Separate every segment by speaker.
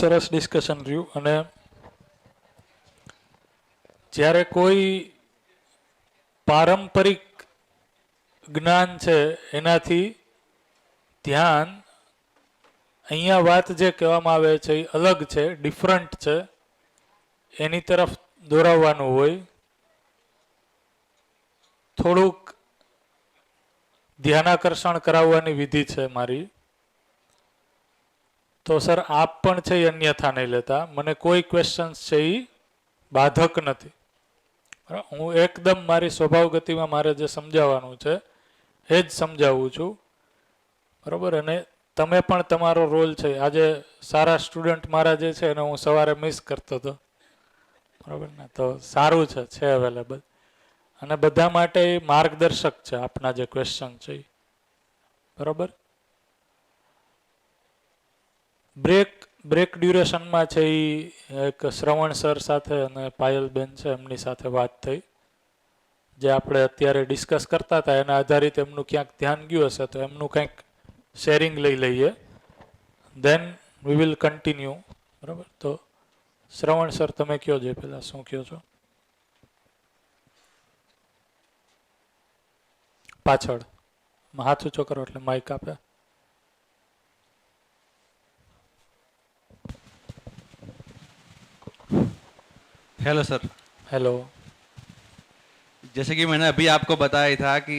Speaker 1: સરસ ડિસ્કશન રહ્યું અને જ્યારે કોઈ પારંપરિક જ્ઞાન છે એનાથી ધ્યાન અહીંયા વાત જે કહેવામાં આવે છે એ અલગ છે, ડિફરન્ટ છે, એની તરફ દોરાવવાનું હોય, થોડુંક ધ્યાનાકર્ષણ કરાવવાની વિધિ છે મારી. તો સર આપ પણ છે એ અન્યથા નહીં લેતા. મને કોઈ ક્વેશ્ચન્સ છે એ બાધક નથી. હું એકદમ મારી સ્વભાવ ગતિમાં મારે જે સમજાવવાનું છે એ જ સમજાવું છું. બરાબર. અને તમે પણ તમારો રોલ છે. આજે સારા સ્ટુડન્ટ મારા જે છે એને હું સવારે મિસ કરતો હતો. બરાબર ને? તો સારું છે અવેલેબલ. અને બધા માટે માર્ગદર્શક છે આપના જે ક્વેશ્ચન છે. બરાબર. બ્રેક ડ્યુરેશનમાં છે એ એક શ્રવણ સર સાથે અને પાયલબેન છે એમની સાથે વાત થઈ. જે આપણે અત્યારે ડિસ્કસ કરતા હતા એના આધારિત એમનું ક્યાંક ધ્યાન ગયું હશે તો એમનું કંઈક શેરિંગ લઈ લઈએ. દેન વી વિલ કન્ટિન્યુ. બરાબર. તો શ્રવણ સર તમે કયો જે પહેલાં શું કહો છો? પાછળ હાથ ઊંચો કરો એટલે માઇક આપે.
Speaker 2: Hello sir.
Speaker 1: हेलो.
Speaker 2: जैसे कि मैंने अभी आपको बताया था कि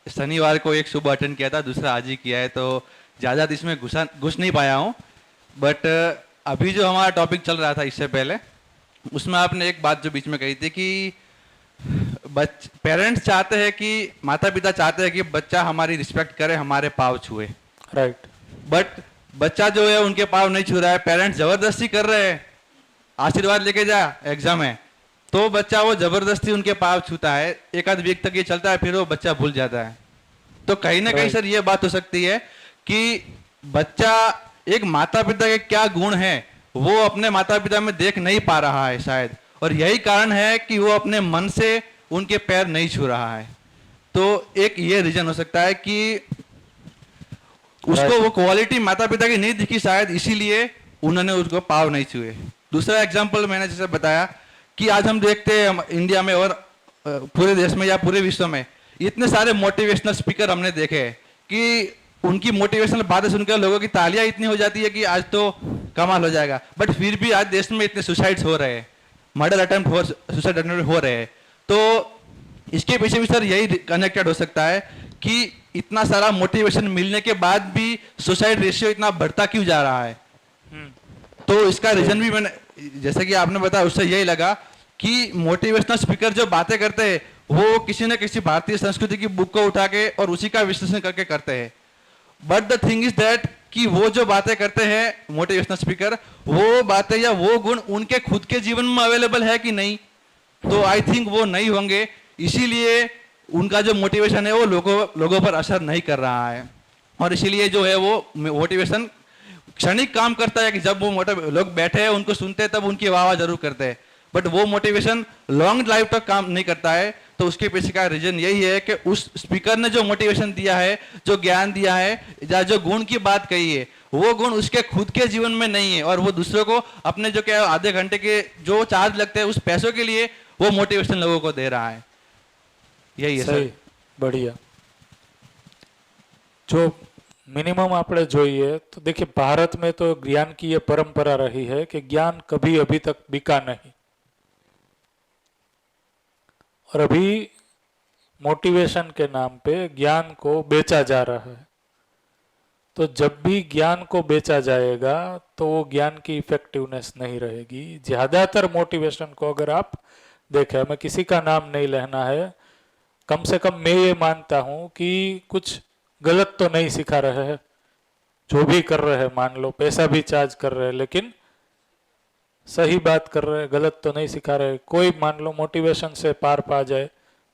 Speaker 2: शनिवार को एक सुबह अटेंड किया था, दूसरा आज ही किया है, तो ज़्यादा इसमें घुस नहीं पाया हूँ. बट अभी जो हमारा टॉपिक चल रहा था इससे पहले, उसमें आपने एक बात जो बीच में कही थी कि पेरेंट्स चाहते हैं कि माता पिता चाहते हैं कि बच्चा हमारी रिस्पेक्ट करे, हमारे पाँव छुए.
Speaker 1: राइट.
Speaker 2: बट बच्चा जो है उनके पाँव नहीं छू रहा है, पेरेंट्स जबरदस्ती कर रहे हैं, आशीर्वाद लेके जा एग्जाम है, तो बच्चा वो जबरदस्ती उनके पाँव छूता है. एक आध वीक तक ये चलता है, फिर वो बच्चा भूल जाता है. तो कहीं ना कहीं सर ये बात हो सकती है कि बच्चा एक माता पिता के क्या गुण है वो अपने माता पिता में देख नहीं पा रहा है शायद, और यही कारण है कि वो अपने मन से उनके पैर नहीं छू रहा है. तो एक ये रीजन हो सकता है कि उसको वो क्वालिटी माता पिता की नहीं दिखी शायद, इसीलिए उन्होंने उसको पाँव नहीं छुए. दूसरा एग्जाम्पल मैंने जैसे बताया कि आज हम देखते हैं इंडिया में और पूरे देश में या पूरे विश्व में इतने सारे मोटिवेशनल स्पीकर हमने देखे हैं कि उनकी मोटिवेशनल बातें सुनकर लोगों की तालियां इतनी हो जाती है कि आज तो कमाल हो जाएगा. बट फिर भी आज देश में इतने सुसाइड्स हो रहे हैं, मर्डर अटेम्प्ट सुसाइड अटेम्प्ट हो रहे हैं. तो इसके पीछे भी सर यही कनेक्टेड हो सकता है कि इतना सारा मोटिवेशन मिलने के बाद भी सुसाइड रेशियो इतना बढ़ता क्यों जा रहा है. तो इसका रीजन भी मैंने जैसे कि आपने बताया उससे यही लगा कि मोटिवेशनल स्पीकर जो बातें करते हैं वो किसी न किसी भारतीय संस्कृति की बुक को उठा के और उसी का विश्लेषण करके करते हैं. But the thing is that कि वो जो बातें करते हैं मोटिवेशनल स्पीकर, वो बातें या वो गुण उनके खुद के जीवन में अवेलेबल है कि नहीं, तो आई थिंक वो नहीं होंगे. इसीलिए उनका जो मोटिवेशन है वो लोगों पर असर नहीं कर रहा है. और इसीलिए जो है वो मोटिवेशन क्षणिक काम करता है कि जब वो लोग बैठे हैं उनको सुनते हैं तब उनकी वाह वाह जरूर करते हैं, बट वो मोटिवेशन लॉन्ग लाइफ तक काम नहीं करता है. तो उसके पीछे का रीजन यही है कि उस स्पीकर ने जो मोटिवेशन दिया है, जो ज्ञान दिया है या जो गुण की बात कही है, वो गुण उसके खुद के जीवन में नहीं है, और वो दूसरों को अपने जो क्या आधे घंटे के जो चार्ज लगते हैं उस पैसों के लिए वो मोटिवेशन लोगों को दे रहा है. यही है सर.
Speaker 1: बढ़िया. जो मिनिमम આપણે જોઈએ तो देखिए भारत में तो ज्ञान की ये परंपरा रही है कि ज्ञान कभी अभी तक बिका नहीं, और अभी मोटिवेशन के नाम पे ज्ञान को बेचा जा रहा है. तो जब भी ज्ञान को बेचा जाएगा तो वो ज्ञान की इफेक्टिवनेस नहीं रहेगी. ज्यादातर मोटिवेशन को अगर आप देखें, हमें किसी का नाम नहीं लेना है, कम से कम मैं ये मानता हूं कि कुछ गलत तो नहीं सिखा रहे हैं. जो भी कर रहे हैं, मान लो पैसा भी चार्ज कर रहे हैं, लेकिन सही बात कर रहे हैं, गलत तो नहीं सिखा रहे. कोई मान लो मोटिवेशन से पार पा जाए,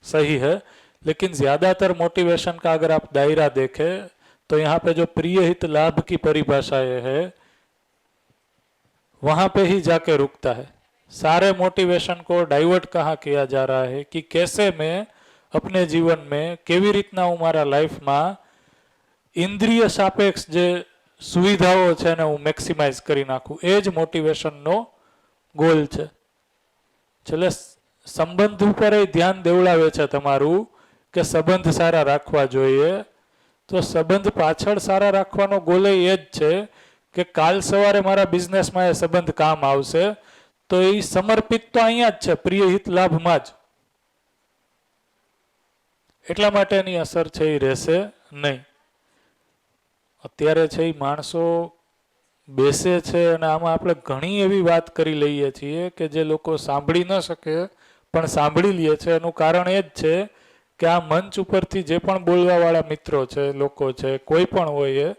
Speaker 1: सही है, लेकिन ज्यादातर मोटिवेशन का अगर आप दायरा देखें तो यहाँ पे जो प्रिय हित लाभ की परिभाषाएं है वहां पे ही जाके रुकता है. सारे मोटिवेशन को डाइवर्ट कहाँ किया जा रहा है कि कैसे मैं अपने जीवन में केवी रीतना हूँ मारा लाइफ में इंद्रिय सापेक्ष जे સુવિધાઓ છે એને હું મેક્સિમાઇઝ કરી નાખું. એ જ મોટિવેશનનો ગોલ છે. છેલ્લે સંબંધ ઉપર ધ્યાન દેવડાવે છે તમારું કે સંબંધ સારા રાખવા જોઈએ. તો સંબંધ પાછળ સારા રાખવાનો ગોલ એ જ છે કે કાલ સવારે મારા બિઝનેસમાં એ સંબંધ કામ આવશે. તો એ સમર્પિત તો અહીંયા જ છે, પ્રિય હિત લાભમાં જ. એટલા માટે એની અસર છે એ રહેશે નહીં. અત્યારે છે એ માણસો બેસે છે અને આમાં આપણે ઘણી એવી વાત કરી લઈએ છીએ કે જે લોકો સાંભળી ન શકે પણ સાંભળી લે છે. એનું કારણ એ જ છે કે આ મંચ ઉપરથી જે પણ બોલવાવાળા મિત્રો છે, લોકો છે, કોઈ પણ હોય એ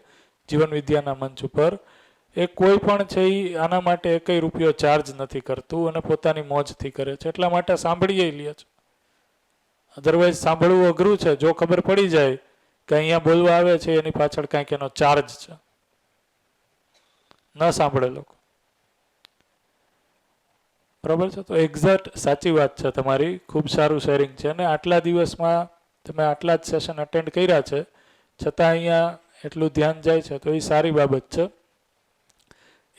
Speaker 1: જીવન વિદ્યાના મંચ ઉપર, એ કોઈ પણ છે એ આના માટે એકય રૂપિયો ચાર્જ નથી કરતું અને પોતાની મોજથી કરે છે. એટલા માટે સાંભળીએ લે છે. અધરવાઇઝ સાંભળવું અઘરું છે. જો ખબર પડી જાય કે અહીંયા બોલવા આવે છે એની પાછળ કાંઈક એનો ચાર્જ છે, ન સાંભળે લોકો. બરાબર છે. તો એક્ઝેક્ટ સાચી વાત છે તમારી. ખૂબ સારું શેરિંગ છે. અને આટલા દિવસમાં તમે આટલા જ સેશન અટેન્ડ કર્યા છે છતાં અહીંયા એટલું ધ્યાન જાય છે તો એ સારી બાબત છે.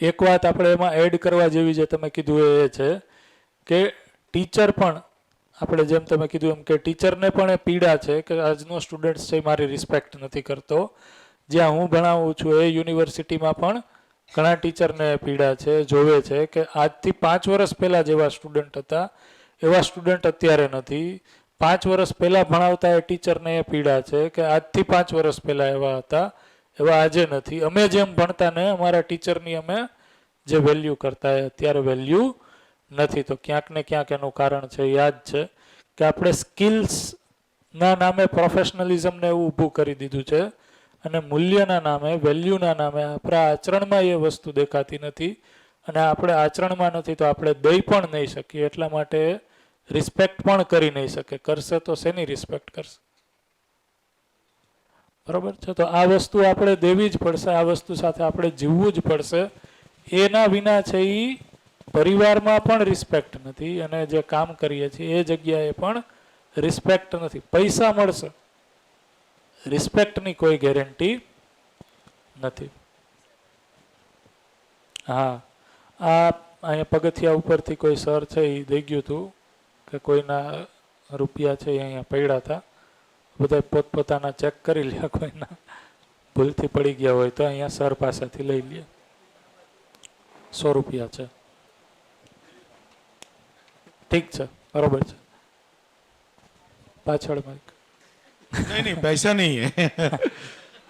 Speaker 1: એક વાત આપણે એમાં એડ કરવા જેવી જે તમે કીધું એ છે કે ટીચર પણ, આપણે જેમ તમે કીધું એમ કે ટીચરને પણ એ પીડા છે કે આજનો સ્ટુડન્ટ છે મારી રિસ્પેક્ટ નથી કરતો. જ્યાં હું ભણાવું છું એ યુનિવર્સિટીમાં પણ ઘણા ટીચરને પીડા છે, જોવે છે કે આજથી 5 વર્ષ પહેલાં જેવા સ્ટુડન્ટ હતા એવા સ્ટુડન્ટ અત્યારે નથી. 5 વર્ષ પહેલાં ભણાવતા એ ટીચરને એ પીડા છે કે આજથી 5 વર્ષ પહેલાં એવા હતા એવા આજે નથી. અમે જેમ ભણતા ને અમારા ટીચરની અમે જે વેલ્યુ કરતા એ અત્યારે વેલ્યુ નથી. તો ક્યાંક ને ક્યાંક એનું કારણ છે યાદ છે કે આપણે સ્કિલ્સના નામે પ્રોફેશનલિઝમને એવું ઊભું કરી દીધું છે અને મૂલ્યના નામે, વેલ્યુના નામે આપણા આચરણમાં એ વસ્તુ દેખાતી નથી. અને આપણે આચરણમાં નથી તો આપણે દઈ પણ નહીં શકીએ. એટલા માટે રિસ્પેક્ટ પણ કરી નહીં શકે. કરશે તો શેની રિસ્પેક્ટ કરશે? બરાબર છે. તો આ વસ્તુ આપણે દેવી જ પડશે. આ વસ્તુ સાથે આપણે જીવવું જ પડશે. એના વિના છે એ પરિવારમાં પણ રિસ્પેક્ટ નથી અને જે કામ કરીએ છીએ એ જગ્યાએ પણ રિસ્પેક્ટ નથી. પૈસા મળશે, રિસ્પેક્ટની કોઈ ગેરંટી નથી. હા, આ અહીંયા પગથિયા ઉપરથી કોઈ સર છે એ દઈ ગયું હતું કે કોઈના રૂપિયા છે એ અહીંયા પડ્યા હતા. બધા પોતપોતાના ચેક કરી લે, કોઈના ભૂલથી પડી ગયા હોય તો અહીંયા સર પાસેથી લઈ લે. 100 રૂપિયા છે. ઠીક છે, બરોબર છે. પાછળ માइक.
Speaker 3: नहीं नहीं पैसा नहीं है.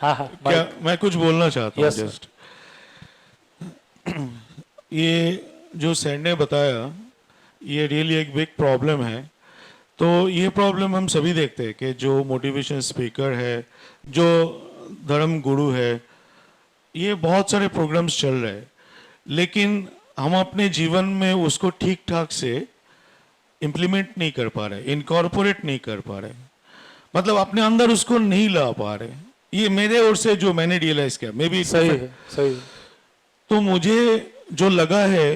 Speaker 1: हाँ हाँ
Speaker 3: क्या मैं कुछ बोलना चाहता हूँ
Speaker 1: Yes, sir.
Speaker 3: जस्ट. ये जो सर ने बताया ये रियली एक बिग प्रॉब्लम है. तो ये प्रॉब्लम हम सभी देखते हैं कि जो मोटिवेशन स्पीकर है, जो धर्म गुरु है, ये बहुत सारे प्रोग्राम्स चल रहे हैं लेकिन हम अपने जीवन में उसको ठीक ठाक से इम्प्लीमेंट नहीं कर पा रहे, इनकॉर्पोरेट नहीं कर पा रहे, मतलब अपने अंदर उसको नहीं ला पा रहे. ये मेरे ओर से जो मैंने रियलाइज किया, मे बी
Speaker 1: सही है, सही है.
Speaker 3: तो मुझे जो लगा है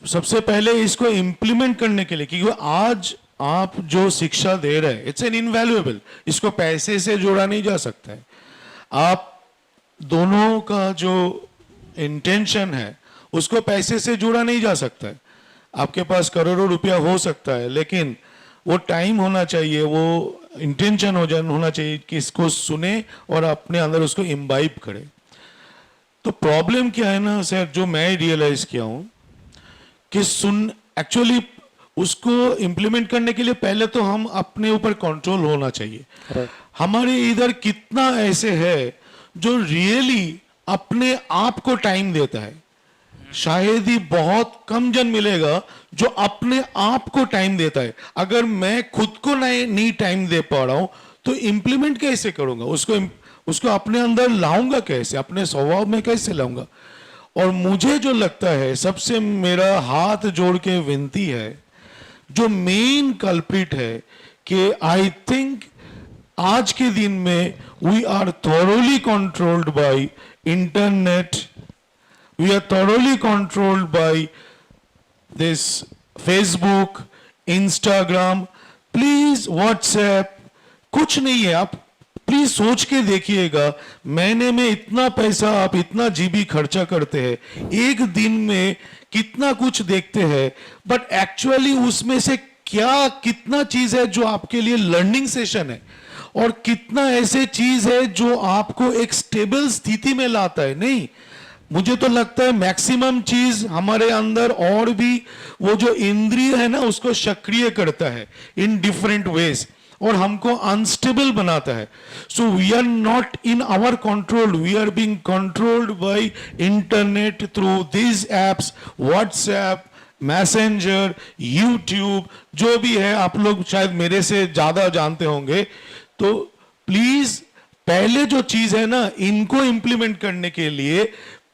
Speaker 3: सबसे पहले इसको इम्प्लीमेंट करने के लिए, क्योंकि आज आप जो शिक्षा दे रहे हैं इट्स एन इनवैल्यूएबल, इसको पैसे से जोड़ा नहीं जा सकता है. आप दोनों का जो इंटेंशन है उसको पैसे से जोड़ा नहीं जा सकता है. आपके पास करोड़ों रुपया हो सकता है लेकिन वो टाइम होना चाहिए, वो इंटेंशन होना चाहिए कि इसको सुने और अपने अंदर उसको इम्बाइब करे. तो प्रॉब्लम क्या है ना सर, जो मैं रियलाइज किया हूँ कि एक्चुअली उसको इम्प्लीमेंट करने के लिए पहले तो हम अपने ऊपर कंट्रोल होना चाहिए. हमारे इधर कितना ऐसे है जो रियली अपने आप को टाइम देता है. शायद ही बहुत कम जन मिलेगा जो अपने आप को टाइम देता है. अगर मैं खुद को नहीं टाइम दे पा रहा हूं तो इम्प्लीमेंट कैसे करूंगा, उसको अपने अंदर लाऊंगा कैसे, अपने स्वभाव में कैसे लाऊंगा. और मुझे जो लगता है सबसे मेरा हाथ जोड़ के विनती है, जो मेन कल्प्रिट है कि आई थिंक आज के दिन में we are thoroughly controlled by internet, we are thoroughly controlled by this Facebook, Instagram, please WhatsApp. कुछ नहीं है, आप प्लीज सोच के देखिएगा, महीने में इतना पैसा आप इतना जीबी खर्चा करते हैं, एक दिन में कितना कुछ देखते हैं, बट एक्चुअली उसमें से क्या कितना चीज है जो आपके लिए लर्निंग सेशन है, और कितना ऐसे चीज है जो आपको एक स्टेबल स्थिति में लाता है। नहीं, मुझे तो लगता है मैक्सिमम चीज हमारे अंदर और भी वो जो इंद्रिय है ना उसको सक्रिय करता है इन डिफरेंट वेज, और हमको अनस्टेबल बनाता है। So we are not in our control, we are being controlled by internet through this apps, WhatsApp, Messenger, YouTube, जो भी है। आप लोग शायद मेरे से ज्यादा जानते होंगे। तो प्लीज पहले जो चीज है ना, इनको इंप्लीमेंट करने के लिए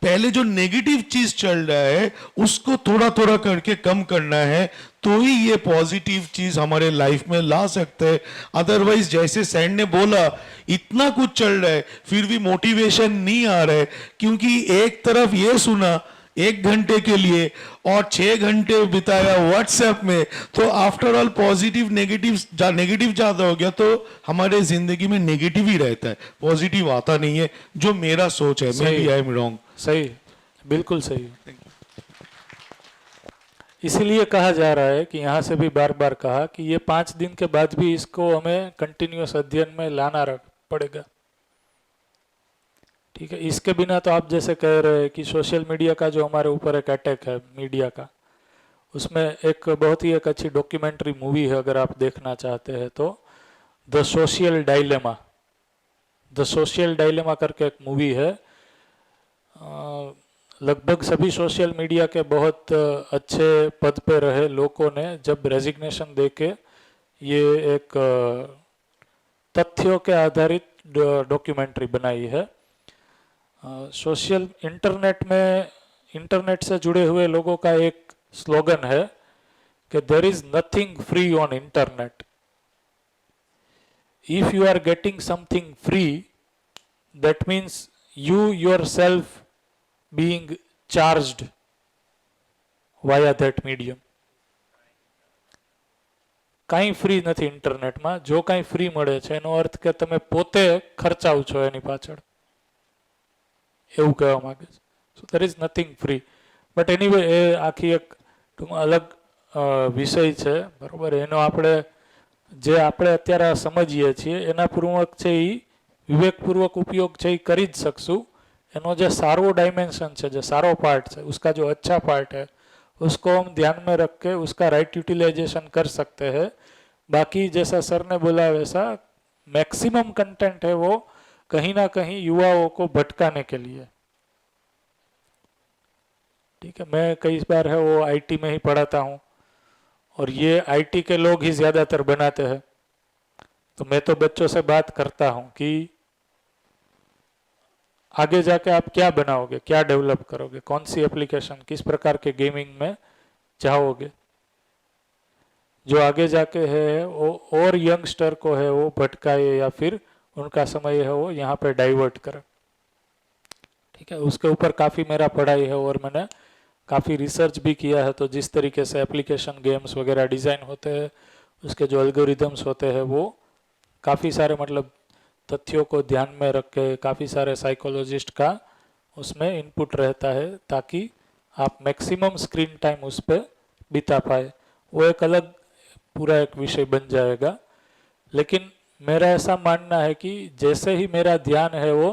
Speaker 3: पहले जो नेगेटिव चीज चल रहा है उसको थोड़ा थोड़ा करके कम करना है, तो ही ये पॉजिटिव चीज हमारे लाइफ में ला सकते हैं। अदरवाइज जैसे सैंड ने बोला, इतना कुछ चल रहा है फिर भी मोटिवेशन नहीं आ रहा है, क्योंकि एक तरफ ये सुना 1 घंटे के लिए और 6 घंटे बिताया व्हाट्सएप में, तो आफ्टर ऑल पॉजिटिव नेगेटिव ज्यादा हो गया, तो हमारे जिंदगी में नेगेटिव ही रहता है, पॉजिटिव आता नहीं है। जो मेरा सोच है, maybe I am wrong.
Speaker 1: सही, बिल्कुल सही। इसीलिए कहा जा रहा है कि यहाँ से भी बार बार कहा कि ये 5 दिन के बाद भी इसको हमें कंटिन्यूअस अध्ययन में लाना पड़ेगा। ठीक है, इसके बिना तो आप जैसे कह रहे हैं कि सोशल मीडिया का जो हमारे ऊपर एक अटैक है मीडिया का, उसमें एक बहुत ही एक अच्छी डॉक्यूमेंट्री मूवी है, अगर आप देखना चाहते हैं तो, the social dilemma. The social dilemma करके एक मूवी है। लगभग सभी सोशल मीडिया के बहुत अच्छे पद पे रहे लोगों ने जब रेजिग्नेशन देके ये एक तथ्यों के आधारित डॉक्यूमेंट्री बनाई है। सोशल इंटरनेट से जुड़े हुए लोगों का एक स्लोगन है कि there is nothing free on internet. If you are getting something free, that means you yourself being charged via that medium. કાંઈ ફ્રી નથી ઇન્ટરનેટમાં, જો કાંઈ ફ્રી મળે છે એનો અર્થ કે તમે પોતે ખર્ચાવ છો એની પાછળ, એવું કહેવા માંગે છે. So there is nothing free. But anyway એ આખી એક અલગ વિષય છે, બરોબર. એનો જે આપણે અત્યારે સમજીએ છીએ એના પૂર્વક છે એ विवेकपूर्वक उपयोग છે એ કરી જ શકશું. એનો જે સારો डायमेंशन છે, जो सारो पार्ट है, उसका जो अच्छा पार्ट है उसको हम ध्यान में रख के उसका राइट यूटिलाइजेशन कर सकते हैं. बाकी जैसा सर ने बोला वैसा मैक्सिमम कंटेंट है वो कहीं ना कहीं युवाओं को भटकाने के लिए. ठीक है, मैं कई बार है वो आईटी में ही पढ़ाता हूँ और ये आईटी के लोग ही ज़्यादातर बनाते हैं. तो मैं तो बच्चों से बात करता हूँ कि आगे जाके आप क्या बनाओगे, क्या डेवलप करोगे, कौन सी एप्लीकेशन, किस प्रकार के गेमिंग में चाहोगे, जो आगे जाके है वो और यंगस्टर को है वो भटकाए या फिर उनका समय है वो यहाँ पे डाइवर्ट करे. ठीक है, उसके ऊपर काफ़ी मेरा पढ़ाई है और मैंने काफ़ी रिसर्च भी किया है. तो जिस तरीके से एप्लीकेशन गेम्स वगैरह डिज़ाइन होते हैं, उसके जो एल्गोरिदम्स होते हैं वो काफ़ी सारे मतलब तथ्यों को ध्यान में रख के काफ़ी सारे साइकोलॉजिस्ट का उसमें इनपुट रहता है ताकि आप मैक्सिमम स्क्रीन टाइम उस पर बिता पाए. वो एक अलग पूरा एक विषय बन जाएगा. लेकिन मेरा ऐसा मानना है कि जैसे ही मेरा ध्यान है वो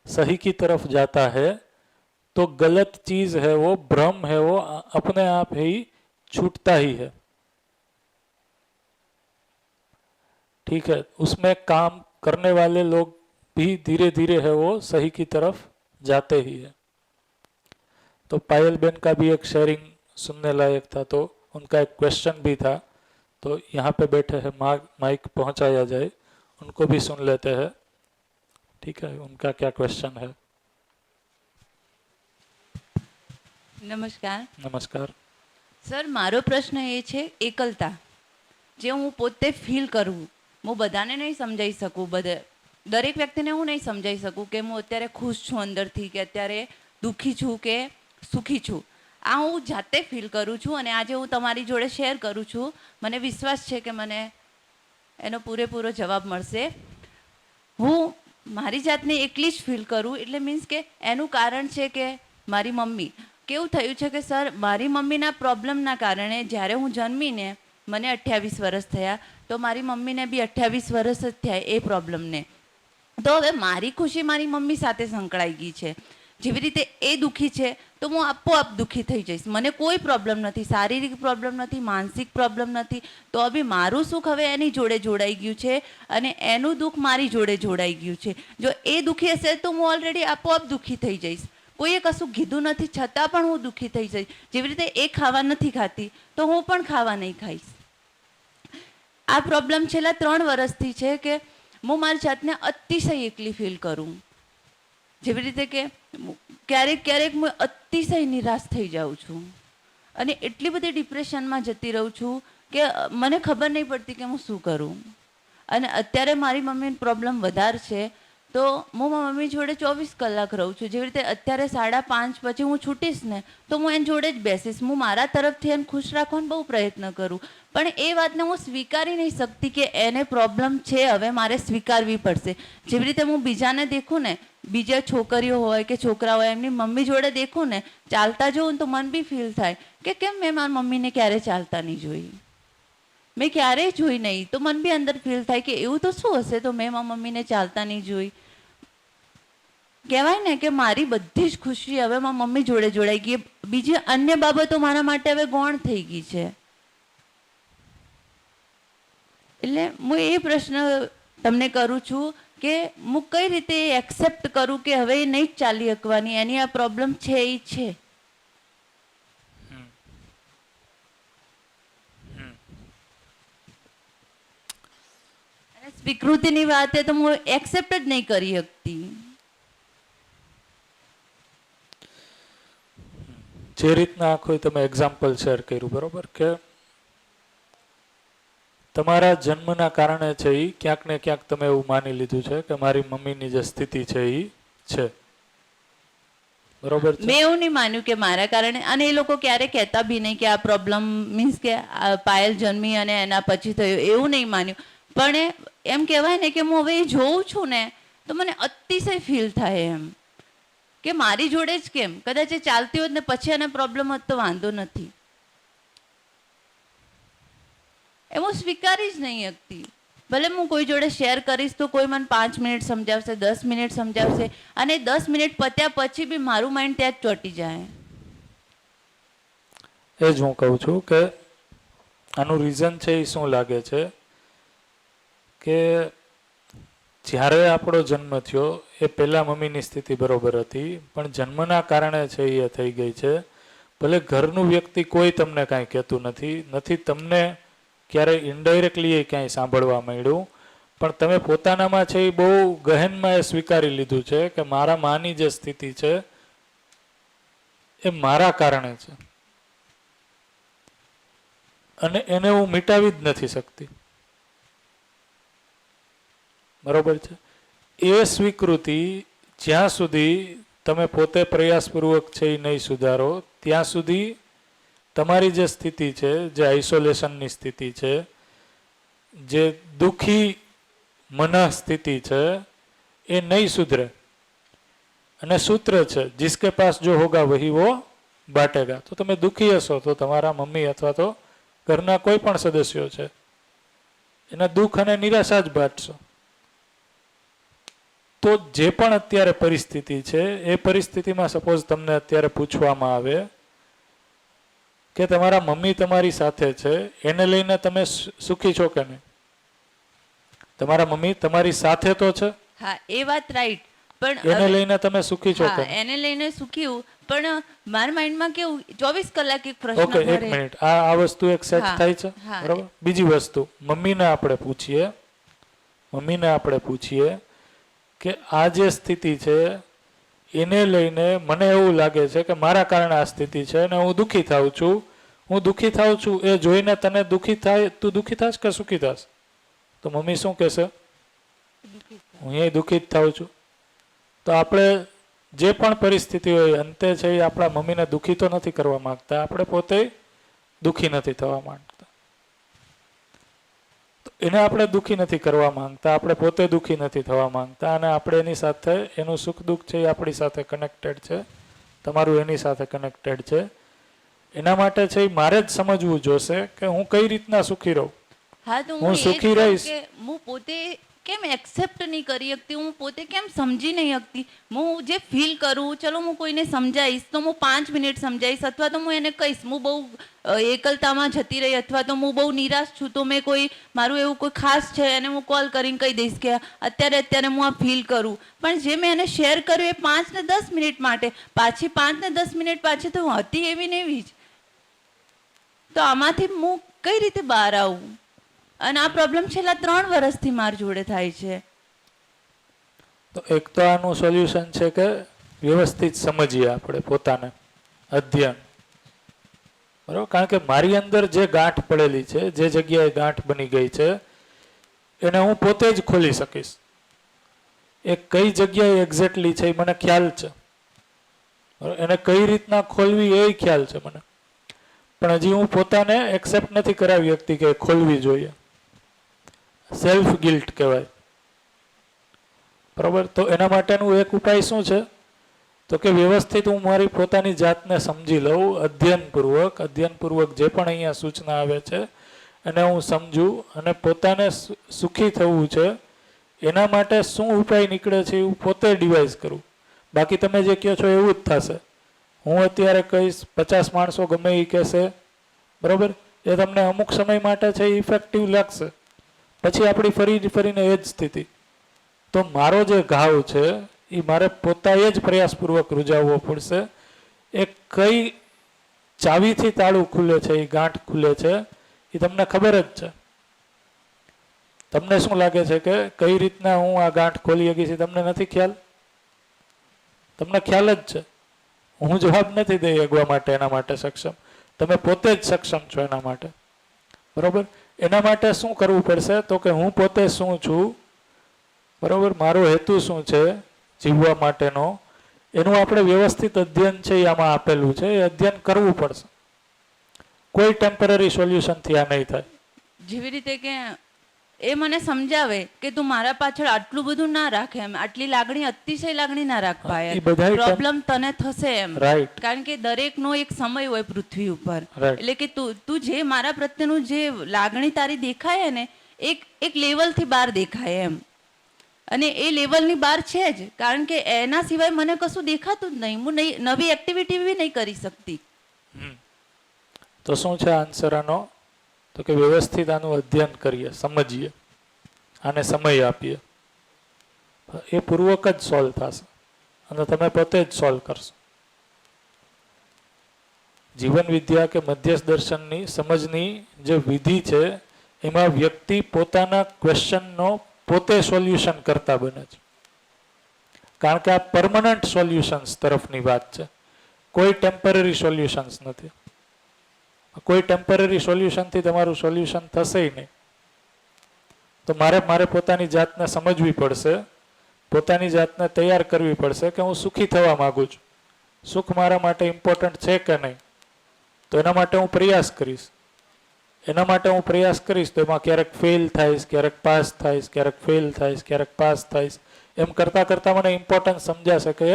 Speaker 1: सही की तरफ जाता है तो गलत चीज़ है वो, भ्रम है वो अपने आप ही छूटता ही है. ठीक है, उसमें काम करने वाले लोग भी धीरे धीरे है वो सही की तरफ जाते ही है. तो पायल बेन का भी एक शेयरिंग सुनने लायक था, तो उनका एक क्वेश्चन भी था, तो यहाँ पे बैठे हैं माइक पहुँचाया जाए, उनको भी सुन लेते हैं. ठीक है, उनका क्या क्वेश्चन है.
Speaker 4: નમસ્કાર.
Speaker 1: નમસ્કાર.
Speaker 4: સર, મારો પ્રશ્ન એ છે એકલતા, જે હું પોતે ફીલ કરું, હું બધાને નહીં સમજાવી શકું, દરેક વ્યક્તિને હું નહીં સમજાવી શકું કે હું અત્યારે ખુશ છું અંદરથી, કે અત્યારે દુઃખી છું કે સુખી છું. આ હું જાતે ફીલ કરું છું અને આજે હું તમારી જોડે શેર કરું છું. મને વિશ્વાસ છે કે મને એનો પૂરેપૂરો જવાબ મળશે. હું મારી જાતને એકલી જ ફીલ કરું, એટલે મીન્સ કે એનું કારણ છે કે મારી મમ્મી. કેવું થયું છે કે સર, મારી મમ્મીના પ્રોબ્લેમના કારણે જ્યારે હું જન્મીને મને 28 વર્ષ થયા, તો મારી મમ્મીને બી 28 વર્ષ જ થયા એ પ્રોબ્લેમને. તો હવે મારી ખુશી મારી મમ્મી સાથે સંકળાઈ ગઈ છે. જેવી રીતે એ દુઃખી છે તો હું આપોઆપ દુઃખી થઈ જઈશ. મને કોઈ પ્રોબ્લેમ નથી, શારીરિક પ્રોબ્લેમ નથી, માનસિક પ્રોબ્લેમ નથી, તો બી મારું સુખ હવે એની જોડે જોડાઈ ગયું છે અને એનું દુઃખ મારી જોડે જોડાઈ ગયું છે. જો એ દુઃખી હશે તો હું ઓલરેડી આપોઆપ દુઃખી થઈ જઈશ. કોઈએ કશું કીધું નથી છતાં પણ હું દુઃખી થઈ જઈશ. જેવી રીતે એ ખાવા નથી ખાતી તો હું પણ ખાવા નહીં ખાઈશ. આ પ્રોબ્લેમ છેલ્લા 3 વર્ષથી છે કે હું મારી જાતને અતિશય એકલી ફીલ કરું. જેવી રીતે કે ક્યારેક ક્યારેક હું અતિશય નિરાશ થઈ જાઉં છું અને એટલી બધી ડિપ્રેશનમાં જતી રહું છું કે મને ખબર નહીં પડતી કે હું શું કરું. અને અત્યારે મારી મમ્મીનો પ્રોબ્લેમ વધારે છે તો હું મારી મમ્મી જોડે 24 કલાક રહું છું. જેવી રીતે અત્યારે 5:30 પછી હું છૂટીશ ને તો હું એની જોડે જ બેસીશ. હું મારા તરફથી એને ખુશ રાખવાનો બહુ પ્રયત્ન કરું, પણ એ વાતને હું સ્વીકારી નહીં શકતી કે એને પ્રોબ્લેમ છે, હવે મારે સ્વીકારવી પડશે. જેવી રીતે હું બીજાને દેખું ને, બીજા છોકરીઓ હોય કે છોકરા હોય, એમની મમ્મી જોડે દેખું ને, ચાલતા જોઉં તો મન બી ફીલ થાય કે કેમ મેં મારી મમ્મીને ક્યારે ચાલતા નહીં જોઈ, મેં ક્યારેય જોઈ નહીં. તો મન બી અંદર ફીલ થાય કે એવું તો શું હશે તો મેં મારી મમ્મીને ચાલતા નહીં જોઈ. કહેવાય ને કે મારી બધી જ ખુશી હવે મારી મમ્મી જોડે જોડાઈ ગઈ. બીજી અન્ય બાબતો મારા માટે હવે ગૌણ થઈ ગઈ છે. એટલે હું એ પ્રશ્ન તમને કરું છું કે હું કઈ રીતે એક્સેપ્ટ કરું કે હવે એ નહીં જ ચાલી શકવાની, એની આ પ્રોબ્લેમ છે એ છે. અને સ્વીકૃતિની વાત તો હું એક્સેપ્ટ જ નહીં કરી શકતી.
Speaker 1: જે રીતના આખું તમે એક્ઝામ્પલ શેર કર્યું, બરોબર, કે તમારા જન્મના કારણે છે એ ક્યાંક ને ક્યાંક તમે એવું માની લીધું છે કે મારી મમ્મીની જે સ્થિતિ છે એ છે, બરોબર છે.
Speaker 4: મેં એવું નહીં માન્યું કે મારા કારણે, અને એ લોકો ક્યારે કહેતા બી નહીં કે આ પ્રોબ્લેમ મીન્સ કે પાયલ જન્મી અને એના પછી થયું, એવું નહીં માન્યું. પણ એમ કહેવાય ને કે હું હવે એ જોઉં છું ને તો મને અતિશય ફીલ થાય એમ કે મારી જોડે જ કેમ, કદાચ એ ચાલતી હોત ને પછી એને પ્રોબ્લેમ હોત તો વાંધો નથી. એ હું સ્વીકારી જ નહીં શકતી. ભલે હું કોઈ જોડે શેર કરીશ તો કોઈ મને 5 મિનિટ સમજાવશે, 10 મિનિટ સમજાવશે, અને 10 મિનિટ પત્યા પછી બી મારું માઇન્ડ ત્યાં જ ચોંટી જાય.
Speaker 1: એ જ હું કહું છું કે આનું રીઝન છે એ શું લાગે છે કે જ્યારે આપણો જન્મ થયો એ પહેલાં મમ્મીની સ્થિતિ બરોબર હતી, પણ જન્મના કારણે છે એ થઈ ગઈ છે. ભલે ઘરનું વ્યક્તિ કોઈ તમને કાંઈ કહેતું નથી તમને ક્યારેય ઇનડાયરેક્ટલી એ ક્યાંય સાંભળવા માંડ્યું, પણ તમે પોતાનામાં છે એ બહુ ગહેનમાં એ સ્વીકારી લીધું છે કે મારા માની જે સ્થિતિ છે એ મારા કારણે છે અને એને હું મિટાવી જ નથી શકતી, બરોબર છે. એ સ્વીકૃતિ જ્યાં સુધી તમે પોતે પ્રયાસપૂર્વક છે એ નહીં સુધારો ત્યાં સુધી તમારી જે સ્થિતિ છે, જે આઇસોલેશનની સ્થિતિ છે, જે દુઃખી મનઃ સ્થિતિ છે એ નહીં સુધરે. અને સૂત્ર છે જિસકે પાસ જો હોગા વહી વો બાટેગા. તો તમે દુઃખી હશો તો તમારા મમ્મી અથવા તો ઘરના કોઈ પણ સદસ્યો છે એના દુઃખ અને નિરાશા જ બાટશો. તો જે પણ અત્યારે પરિસ્થિતિ છે એ પરિસ્થિતિમાં સપોઝ તમને અત્યારે પૂછવામાં આવે કે તમારા મમ્મી તમારી સાથે છે, એને લઈને તમે સુખી છો કે નહીં? તમારા મમ્મી તમારી સાથે તો છે,
Speaker 4: હા એ વાત રાઈટ, પણ
Speaker 1: એને લઈને તમે સુખી છો કે
Speaker 4: હા એને લઈને સુખી હું, પણ મારા માઇન્ડમાં કેવું 24 કલાક એક પ્રશ્ન
Speaker 1: ઓકે, એક
Speaker 4: ફરે.
Speaker 1: મિનિટ, આ વસ્તુ એક સેટ
Speaker 4: હા,
Speaker 1: થાય છે,
Speaker 4: હા.
Speaker 1: બરાબર. બીજી વસ્તુ, મમ્મીને આપણે પૂછીએ કે આ જે સ્થિતિ છે એને લઈને મને એવું લાગે છે કે મારા કારણે આ સ્થિતિ છે અને હું દુઃખી થાઉં છું, એ જોઈને તને દુઃખી થાય, તું દુઃખી થાશ કે સુખી થાશ? તો મમ્મી શું કહેશે? હું એ દુઃખી જ થાઉં છું. તો આપણે જે પણ પરિસ્થિતિ હોય અંતે છે એ આપણા મમ્મીને દુઃખી તો નથી કરવા માંગતા, આપણે પોતે દુઃખી નથી થવા માંગતા. તો એને આપણે દુઃખી નથી કરવા માંગતા, આપણે પોતે દુઃખી નથી થવા માંગતા, અને આપણે એની સાથે એનું સુખ દુઃખ છે એ આપણી સાથે કનેક્ટેડ છે, તમારું એની સાથે કનેક્ટેડ છે. એના માટે છે એ મારે જ સમજવું જોશે કે હું કઈ રીતના સુખી રહું.
Speaker 4: હા, તો
Speaker 1: હું
Speaker 4: હું એ જ
Speaker 1: સુખી
Speaker 4: કહું
Speaker 1: રહીશ.
Speaker 4: કે હું પોતે કેમ એક્સેપ્ટ નહીં કરી શકતી, હું પોતે કેમ સમજી નહીં શકતી. હું જે ફીલ કરું, ચલો હું કોઈને સમજાવીશ તો હું 5 મિનિટ સમજાવીશ, અથવા તો હું એને કહીશ હું બહુ એકલતામાં જતી રહી, અથવા તો હું બહુ નિરાશ છું, તો મેં કોઈ મારું એવું કોઈ ખાસ છે એને હું કોલ કરીને કહી દઈશ કે અત્યારે હું આ ફીલ કરું. પણ જે મેં એને શેર કર્યું એ 5 ને 10 મિનિટ માટે, પાછી 5 ને 10 મિનિટ પાછી તો હું હતી એવી ને એવી જ. તો આમાંથી હું કઈ રીતે બહાર આવું? અને આ પ્રોબ્લેમ છેલ્લા 3 વર્ષથી મારી જોડે થાય છે.
Speaker 1: તો એક તો આનું સોલ્યુશન છે કે વ્યવસ્થિત સમજીએ આપણે પોતાને, અધ્યયન. બરાબર? કારણ કે મારી અંદર જે ગાંઠ પડેલી છે, જે જગ્યાએ ગાંઠ બની ગઈ છે, એને હું પોતે જ ખોલી શકીશ. એ કઈ જગ્યાએ એક્ઝેક્ટલી છે એ મને ખ્યાલ છે. બરાબર? એને કઈ રીતના ખોલવી એ ખ્યાલ છે મને, પણ હજી હું પોતાને એક્સેપ્ટ નથી કરાવી શકતી કે ખોલવી જોઈએ. સેલ્ફ ગિલ્ટ કહેવાય. બરાબર? તો એના માટેનું એક ઉપાય શું છે? તો કે વ્યવસ્થિત હું મારી પોતાની જાતને સમજી લઉં, અધ્યયનપૂર્વક જે પણ અહીંયા સૂચના આવે છે એને હું સમજું, અને પોતાને સુખી થવું છે એના માટે શું ઉપાય નીકળે છે એવું પોતે ડિવાઇસ કરું. બાકી તમે જે કહો છો એવું જ થશે. હું અત્યારે કહીશ, 50 માણસો ગમે એ કહેશે, બરાબર, એ તમને અમુક સમય માટે છે એ ઇફેક્ટિવ લાગશે, પછી આપણી ફરીને એ જ સ્થિતિ. તો મારો જે ઘાવ છે એ મારે પોતાએ જ પ્રયાસપૂર્વક રૂજાવવો પડશે. એ કઈ ચાવીથી તાળું ખુલે છે, એ ગાંઠ ખુલે છે, એ તમને ખબર જ છે. તમને શું લાગે છે કે કઈ રીતના હું આ ગાંઠ ખોલી શકી છે? તમને નથી ખ્યાલ? તમને ખ્યાલ જ છે. હું જવાબ નથી દઈ શકવા માટે એના માટે સક્ષમ, તમે પોતે જ સક્ષમ છો એના માટે. બરોબર? એના માટે શું કરવું પડશે? તો કે હું પોતે શું છું, બરોબર, મારો હેતુ શું છે જીવવા માટેનો, એનું આપણે વ્યવસ્થિત અધ્યયન છે એ આમાં આપેલું છે. એ અધ્યયન કરવું પડશે. કોઈ ટેમ્પરરી સોલ્યુશનથી આ નહીં થાય.
Speaker 4: જેવી રીતે કે એ મને સમજાવે કે તું મારા પાછળ આટલું બધું ના રાખે, એમ આટલી લાગણી, અતિશય લાગણી ના રાખ ભાઈ, પ્રોબ્લેમ તને થશે એમ.
Speaker 1: રાઈટ.
Speaker 4: કારણ કે દરેકનો એક સમય હોય પૃથ્વી ઉપર.
Speaker 1: Right.
Speaker 4: એટલે કે તું જે મારા પ્રત્યેનું જે લાગણી તારી દેખાય ને, એક લેવલથી બહાર દેખાય એમ. અને એ લેવલની બહાર છે જ, કારણ કે એના સિવાય મને કશું દેખાતું જ નહીં. હું નવી એક્ટિવિટી બી નહીં કરી શકતી.
Speaker 1: તો શું છે આન્સર આનો? તો કે વ્યવસ્થિત આનું અધ્યયન કરીએ, સમજીએ, આને સમય આપીએ. એ પૂર્વક જ સોલ્વ થશે, અને તમે પોતે જ સોલ્વ કરશો. જીવન વિદ્યા કે મધ્યસ્થ દર્શનની સમજની જે વિધિ છે એમાં વ્યક્તિ પોતાના ક્વેશ્ચનનો પોતે સોલ્યુશન કરતા બને છે. કારણ કે આ પરમનન્ટ સોલ્યુશન્સ તરફની વાત છે, કોઈ ટેમ્પરરી સોલ્યુશન્સ નથી. કોઈ ટેમ્પરરી સોલ્યુશનથી તમારું સોલ્યુશન થશે નહીં. તો મારે પોતાની જાતને સમજવી પડશે, પોતાની જાતને તૈયાર કરવી પડશે કે હું સુખી થવા માંગુ છું. સુખ મારા માટે ઇમ્પોર્ટન્ટ છે કે નહીં? તો એના માટે હું પ્રયાસ કરીશ. તો એમાં ક્યારેક ફેલ થઈશ, ક્યારેક પાસ થઈશ, ક્યારેક ફેલ થઈશ, ક્યારેક પાસ થઈશ. એમ કરતાં કરતાં મને ઇમ્પોર્ટન્સ સમજાશે કે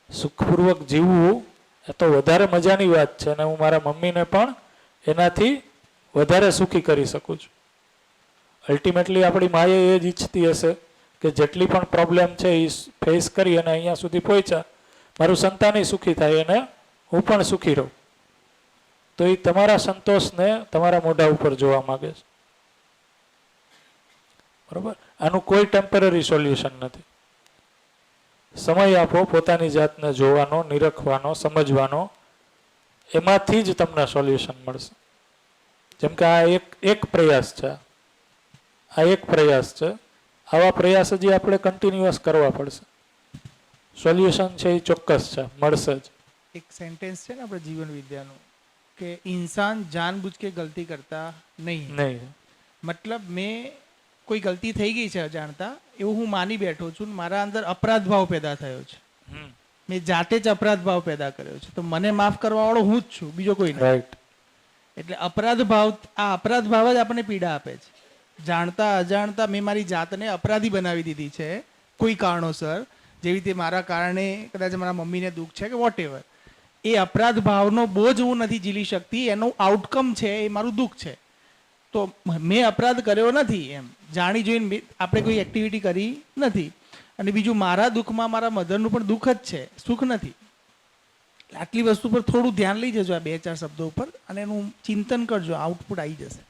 Speaker 1: સુખપૂર્વક જીવવું એ તો વધારે મજાની વાત છે, અને હું મારા મમ્મીને પણ એનાથી વધારે સુખી કરી શકું છું. અલ્ટિમેટલી આપણી માએ એ જ ઈચ્છતી હશે કે જેટલી પણ પ્રોબ્લેમ છે એ ફેસ કરી અને અહીંયા સુધી પહોંચ્યા, મારું સંતાન સુખી થાય અને હું પણ સુખી રહું. તો એ તમારા સંતોષને તમારા મોઢા ઉપર જોવા માંગે છે. બરોબર? આનું કોઈ ટેમ્પરરી સોલ્યુશન નથી. સમય આપો પોતાની જાતને જોવાનો, નિરખવાનો, સમજવાનો, એમાંથી જ તમને સોલ્યુશન મળશે. જેમ કે આ એક પ્રયાસ છે, આવા પ્રયાસ હજી આપણે કન્ટિન્યુઅસ કરવા પડશે. સોલ્યુશન છે એ ચોક્કસ છે, મળશે જ.
Speaker 5: એક સેન્ટેન્સ છે ને આપણે જીવન વિદ્યાનું કે ઇન્સાન જાનબૂझ કે ગલતી કરતા નહીં. મતલબ મેં કોઈ ગલતી થઈ ગઈ છે અજાણતા, એવું હું માની બેઠો છું, મારા અંદર અપરાધ ભાવ પેદા થયો છે. મેં જાતે જ અપરાધ ભાવ પેદા કર્યો છે, તો મને માફ કરવા વાળો હું જ છું, બીજો કોઈ નહીં.
Speaker 1: રાઈટ.
Speaker 5: એટલે અપરાધ ભાવ જ આપણને પીડા આપે છે. જાણતા અજાણતા મેં મારી જાતને અપરાધી બનાવી દીધી છે કોઈ કારણોસર, જેવી રીતે મારા કારણે કદાચ મારા મમ્મીને દુઃખ છે કે વોટ એવર, એ અપરાધ ભાવનો બોજ હું નથી ઝીલી શકતી, એનું આઉટકમ છે એ મારું દુઃખ છે. તો મેં અપરાધ કર્યો નથી, એમ જાણી જોઈને આપણે કોઈ એક્ટિવિટી કરી નથી. અને બીજું, મારા દુઃખમાં મારા મધરનું પણ દુઃખ જ છે, સુખ નથી. આટલી વસ્તુ પર થોડું ધ્યાન લઈ જજો, આ 2-4 શબ્દો ઉપર, અને એનું ચિંતન કરજો, આઉટપુટ આવી જશે.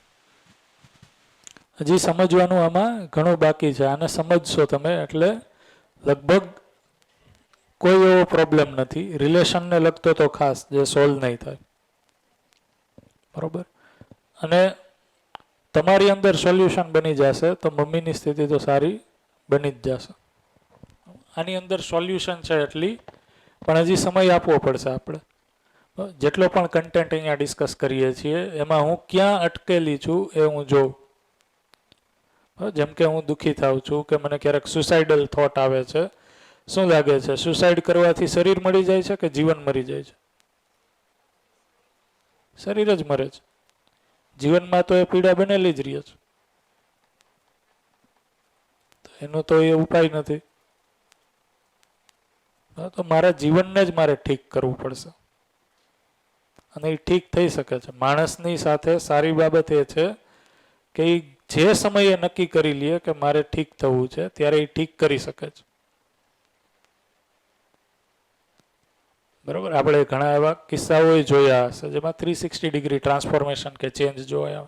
Speaker 1: હજી સમજવાનું આમાં ઘણું બાકી છે. આને સમજશો તમે એટલે લગભગ કોઈ એવો પ્રોબ્લેમ નથી, રિલેશનને લગતો તો ખાસ, જે સોલ્વ નહીં થાય. બરોબર? અને તમારી અંદર સોલ્યુશન બની જશે તો મમ્મીની સ્થિતિ તો સારી બની જ જશે. આની અંદર સોલ્યુશન છે એટલી, પણ હજી સમય આપવો પડશે આપણે. જેટલો પણ કન્ટેન્ટ અહીંયા ડિસ્કસ કરીએ છીએ એમાં હું ક્યાં અટકેલી છું એ હું જોઉં. જેમ કે હું દુઃખી થાઉં છું કે મને ક્યારેક સુસાઇડલ થોટ આવે છે, શું લાગે છે? સુસાઇડ કરવાથી શરીર મરી જાય છે કે જીવન મરી જાય છે? શરીર જ મરે છે. જીવનમાં તો એ પીડા બનેલી જ રહે છે, એનો તો એ ઉપાય નથી. તો મારા જીવનને જ મારે ઠીક કરવું પડશે, અને એ ઠીક થઈ શકે છે. માણસની સાથે સારી બાબત એ છે કે એ જે સમયે નક્કી કરી લે કે મારે ઠીક થવું છે ત્યારે એ ઠીક કરી શકે છે. બરોબર? આપણે ઘણા એવા કિસ્સાઓ જોયા હશે જેમાં 360 ડિગ્રી ટ્રાન્સફોર્મેશન કે ચેન્જ જોયા.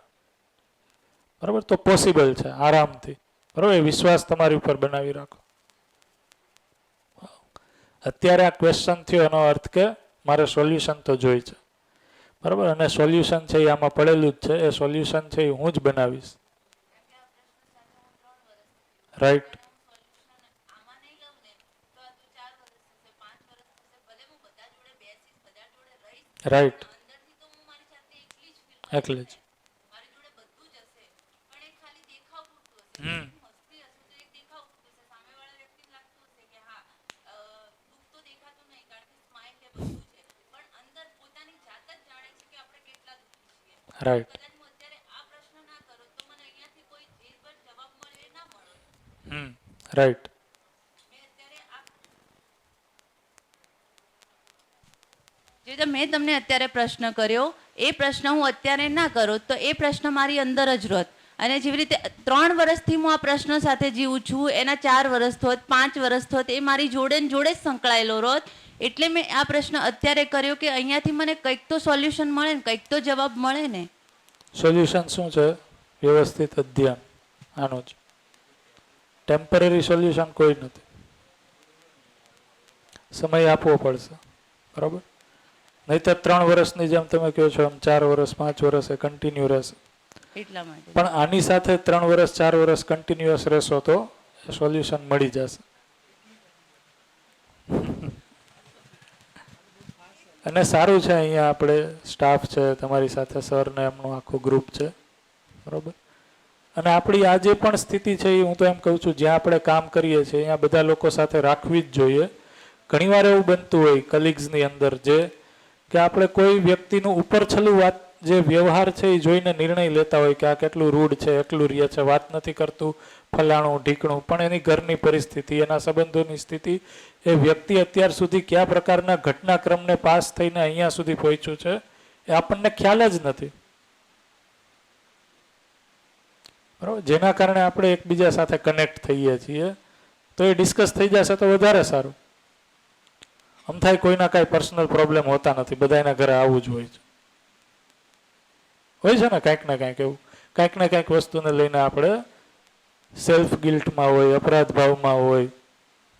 Speaker 1: બરોબર? તો પોસિબલ છે આરામથી. બરોબર? એ વિશ્વાસ તમારી ઉપર બનાવી રાખો. અત્યારે આ ક્વેશ્ચન થયો એનો અર્થ કે મારે સોલ્યુશન તો જોઈ છે. બરોબર? અને સોલ્યુશન છે એ આમાં પડેલું જ છે. એ સોલ્યુશન છે એ હું જ બનાવીશ. રાઈટ? રાઈટ, એકલી જ. રાઈટ. રાઈટ.
Speaker 4: જે રીતે મેં તમને અત્યારે પ્રશ્ન કર્યો એ પ્રશ્ન હું અત્યારે ના કરું તો એ પ્રશ્ન મારી અંદર જ રોત. અને જેવી રીતે 3 વર્ષથી હું આ પ્રશ્ન સાથે જીવું છું, એના 4 વર્ષ થોત, 5 વર્ષ થોત, એ મારી જોડે ને જોડે જ સંકળાયેલો રોત. એટલે મેં આ પ્રશ્ન અત્યારે કર્યો કે અહીંયાથી મને કંઈક તો સોલ્યુશન મળે ને, કંઈક તો જવાબ મળે ને.
Speaker 1: સોલ્યુશન શું છે? વ્યવસ્થિત અધ્યયન. આનું જ ટેમ્પરરી સોલ્યુશન કોઈ નથી. સમય આપવો પડશે. બરાબર? નહીંતર 3 વર્ષની જેમ તમે કહો છો એમ 4 વર્ષ 5 વર્ષ એ કન્ટિન્યુ રહેશે.
Speaker 4: એટલા માટે
Speaker 1: પણ આની સાથે 3 વર્ષ 4 વર્ષ કન્ટિન્યુઅસ રહેશો તો સોલ્યુશન મળી જશે. અને સારું છે અહીંયા આપણે સ્ટાફ છે, તમારી સાથે સર ને એમનું આખું ગ્રુપ છે. બરાબર? અને આપણી આ જે પણ સ્થિતિ છે એ હું તો એમ કહું છું જ્યાં આપણે કામ કરીએ છીએ અહીંયા બધા લોકો સાથે રાખવી જ જોઈએ. ઘણીવાર એવું બનતું હોય કલીગ્સની અંદર જે કે આપણે કોઈ વ્યક્તિનું ઉપર છેલ્લું વાત જે વ્યવહાર છે એ જોઈને નિર્ણય લેતા હોય કે આ કેટલું રૂડ છે, એકલું રહે છે, વાત નથી કરતું, ફલાણું ઢીકણું. પણ એની ઘરની પરિસ્થિતિ, એના સંબંધોની સ્થિતિ, એ વ્યક્તિ અત્યાર સુધી કયા પ્રકારના ઘટનાક્રમને પાસ થઈને અહીંયા સુધી પહોંચ્યું છે એ આપણને ખ્યાલ જ નથી. બરાબર? જેના કારણે આપણે એકબીજા સાથે કનેક્ટ થઈએ છીએ તો એ ડિસ્કસ થઈ જશે તો વધારે સારું. આમ થાય કોઈના કાંઈ પર્સનલ પ્રોબ્લેમ હોતા નથી, બધાના ઘરે આવું જ હોય છે. હોય છે ને કાંઈક ને કાંઈક એવું, કાંઈક ને કાંઈક વસ્તુને લઈને આપણે સેલ્ફ ગિલ્ટમાં હોય, અપરાધ ભાવમાં હોય.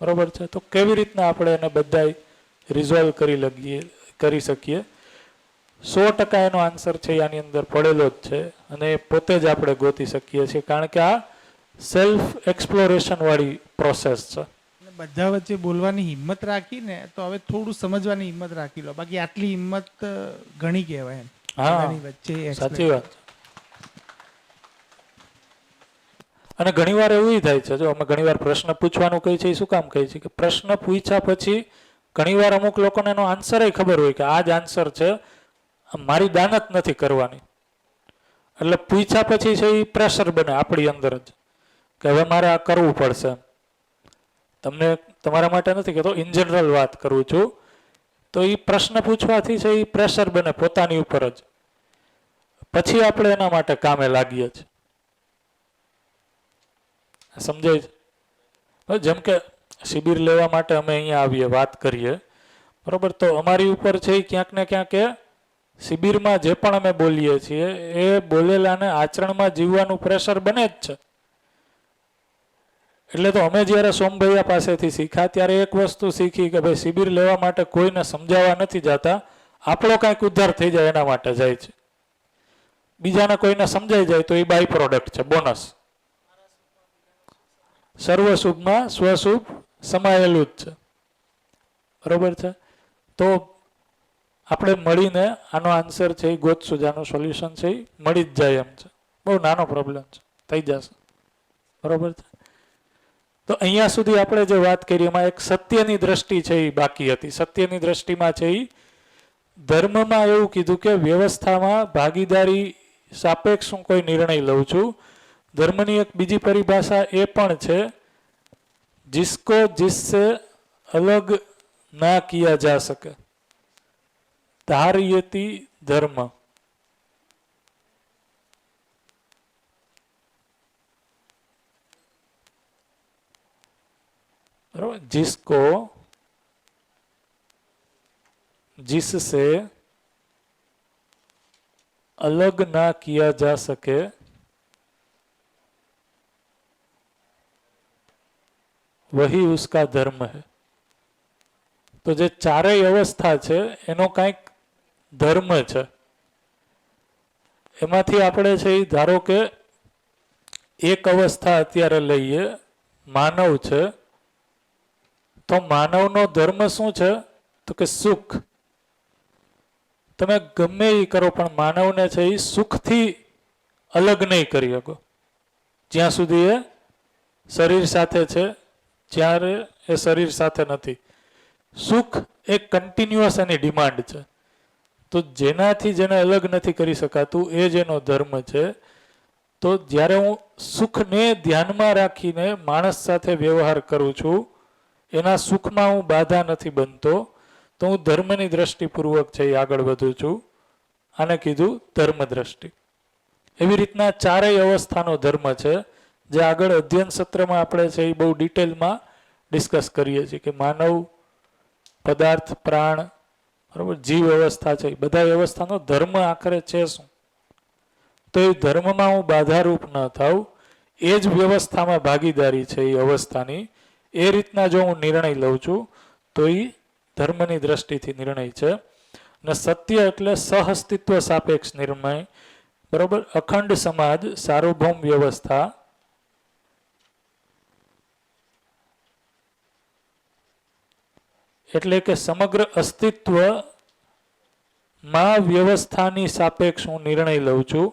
Speaker 1: બરોબર છે? તો કેવી રીતના આપણે એને બધા રિઝોલ્વ કરી શકીએ? 100% એનો આન્સર છે આની અંદર પડેલો જ છે અને પોતે જ આપણે ગોતી શકીએ છીએ, કારણ કે આ સેલ્ફ એક્સપ્લોરેશન વાળી પ્રોસેસ છે.
Speaker 5: બધા વચ્ચે બોલવાની હિંમત રાખીને તો હવે થોડું સમજવાની હિંમત રાખી લો, બાકી આટલી હિંમત ઘણી કહેવાય એમ.
Speaker 1: હા,
Speaker 5: વચ્ચે
Speaker 1: સાચી વાત. અને ઘણીવાર એવું થાય છે, જો અમે ઘણીવાર પ્રશ્ન પૂછવાનું કહી છે, શું કામ કહી છે કે પ્રશ્ન પૂછ્યા પછી ઘણીવાર અમુક લોકોને એનો આન્સર ખબર હોય કે આ જ આન્સર છે, મારી દાનત નથી કરવાની. એટલે પૂછ્યા પછી છે એ પ્રેશર બને આપણી અંદર જ કે હવે મારે આ કરવું પડશે. તમને તમારા માટે નથી કહેતો, ઇન જનરલ વાત કરું છું. તો એ પ્રશ્ન પૂછવાથી છે એ પ્રેશર બને પોતાની ઉપર જ, પછી આપણે એના માટે કામે લાગીએ છીએ. સમજાય છે? જેમ કે શિબિર લેવા માટે અમે અહીંયા આવીએ, વાત કરીએ, બરોબર, તો અમારી ઉપર છે એ ક્યાંક ને ક્યાંક એ શિબિરમાં જે પણ અમે બોલીએ છીએ એ બોલેલાને આચરણમાં જીવવાનું પ્રેશર બને જ છે. એટલે તો અમે જ્યારે સોમભૈયા પાસેથી શીખ્યા ત્યારે એક વસ્તુ શીખી કે ભાઈ શિબિર લેવા માટે કોઈને સમજાવવા નથી જતા, આપણો કાંઈક ઉદ્ધાર થઈ જાય એના માટે જાય છે. બીજાને કોઈને સમજાઈ જાય તો એ બાય પ્રોડક્ટ છે, બોનસ. સર્વશુભમાં સ્વશુભ સમાયેલું જ છે, બરોબર છે. તો આપણે મળીને આનો આન્સર છે એ ગોતશું, આનું સોલ્યુશન છે એ મળી જ જાય એમ છે. બહુ નાનો પ્રોબ્લેમ છે, થઈ જશે, બરોબર છે. તો અહીંયા સુધી આપણે જે વાત કરી એમાં એક સત્યની દ્રષ્ટિ છે એ બાકી હતી. સત્યની દ્રષ્ટિમાં છે એ ધર્મમાં એવું કીધું કે વ્યવસ્થામાં ભાગીદારી સાપેક્ષ હું કોઈ નિર્ણય લઉં છું. ધર્મની એક બીજી પરિભાષા એ પણ છે, जिसको जिससे अलग ना किया जा सके धार्यति धर्म. जिसको जिससे अलग ना किया जा सके वही उसका धर्म है. तो જે ચારેય અવસ્થા છે એનો કંઈક ધર્મ છે. એમાંથી આપણે છે એ ધારો કે એક અવસ્થા અત્યારે લઈએ, માનવ છે, તો માનવનો ધર્મ શું છે? તો કે સુખ. તમે ગમે એ કરો પણ માનવને છે એ સુખથી અલગ નહીં કરી શકો જ્યાં સુધી એ શરીર સાથે છે, જ્યારે એ શરીર સાથે નથી. સુખ એક કન્ટિન્યુઅસ એની ડિમાન્ડ છે. તો જેનાથી જેને અલગ નથી કરી શકાતું એ જ એનો ધર્મ છે. તો જ્યારે હું સુખને ધ્યાનમાં રાખીને માણસ સાથે વ્યવહાર કરું છું, એના સુખમાં હું બાધા નથી બનતો, તો હું ધર્મની દ્રષ્ટિપૂર્વક છે એ આગળ વધું છું. આને કીધું ધર્મ દ્રષ્ટિ. એવી રીતના ચારેય અવસ્થાનો ધર્મ છે, જે આગળ અધ્યયન સત્રમાં આપણે છે એ બહુ ડિટેલમાં ડિસ્કસ કરીએ છીએ કે માનવ, પદાર્થ, પ્રાણ, બરાબર, જીવ અવસ્થા છે, બધા અવસ્થાનો ધર્મ આખરે છે શું? તો એ ધર્મમાં હું બાધારૂપ ન થાઉં, એ જ વ્યવસ્થામાં ભાગીદારી છે એ અવસ્થાની. એ રીતના જો હું નિર્ણય લઉં છું તો એ ધર્મની દ્રષ્ટિથી નિર્ણય છે. અને સત્ય એટલે સહઅસ્તિત્વ સાપેક્ષ નિર્ણય, બરોબર. અખંડ સમાજ, સાર્વભૌમ વ્યવસ્થા, એટલે કે સમગ્ર અસ્તિત્વમાં વ્યવસ્થાની સાપેક્ષ હું નિર્ણય લઉં છું,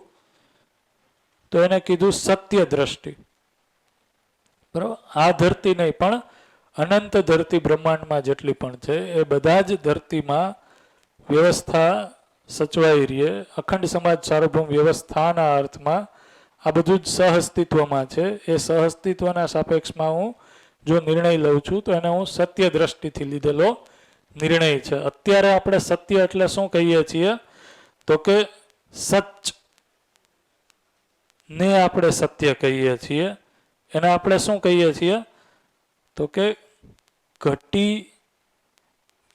Speaker 1: તો એને કીધું સત્ય દ્રષ્ટિ, બરાબર. આ ધરતી નહીં પણ અનંત ધરતી બ્રહ્માંડમાં જેટલી પણ છે એ બધા જ ધરતીમાં વ્યવસ્થા સચવાઈ રહીએ. અખંડ સમાજ સાર્વભૌમ વ્યવસ્થાના અર્થમાં આ બધું જ સહઅસ્તિત્વમાં છે. એ સહઅસ્તિત્વના સાપેક્ષમાં હું જો નિર્ણય લઉં છું તો એને હું સત્ય દ્રષ્ટિથી લીધેલો નિર્ણય છે. અત્યારે આપણે સત્ય એટલે શું કહીએ છીએ? તો કે સચ ને આપણે સત્ય કહીએ છીએ. એને આપણે શું કહીએ છીએ? તો કે ઘટી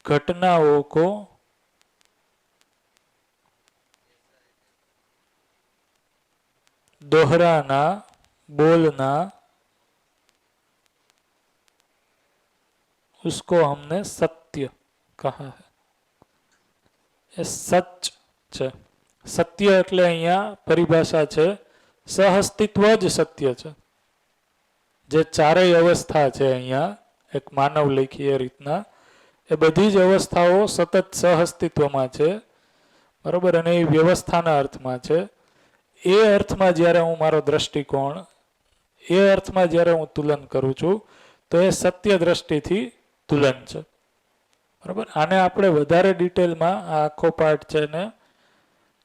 Speaker 1: ઘટનાઓ કો दोहराना, बोलना, उसको हमने सत्य कहा है. એ સચ છે. સત્ય એટલે અહીંયા પરિભાષા છે સહઅસ્તિત્વ જ સત્ય છે. જે ચારેય અવસ્થા છે અહીંયા એક માનવ લેખી એ રીતના એ બધી જ અવસ્થાઓ સતત સહઅસ્તિત્વમાં છે, બરોબર. અને એ વ્યવસ્થાના અર્થમાં છે. એ અર્થમાં જ્યારે હું મારો દ્રષ્ટિકોણ એ અર્થમાં જ્યારે હું તુલન કરું છું તો એ સત્ય દ્રષ્ટિથી તુલન છે, બરાબર. આને આપણે વધારે ડિટેલમાં આ આખો પાઠ છે ને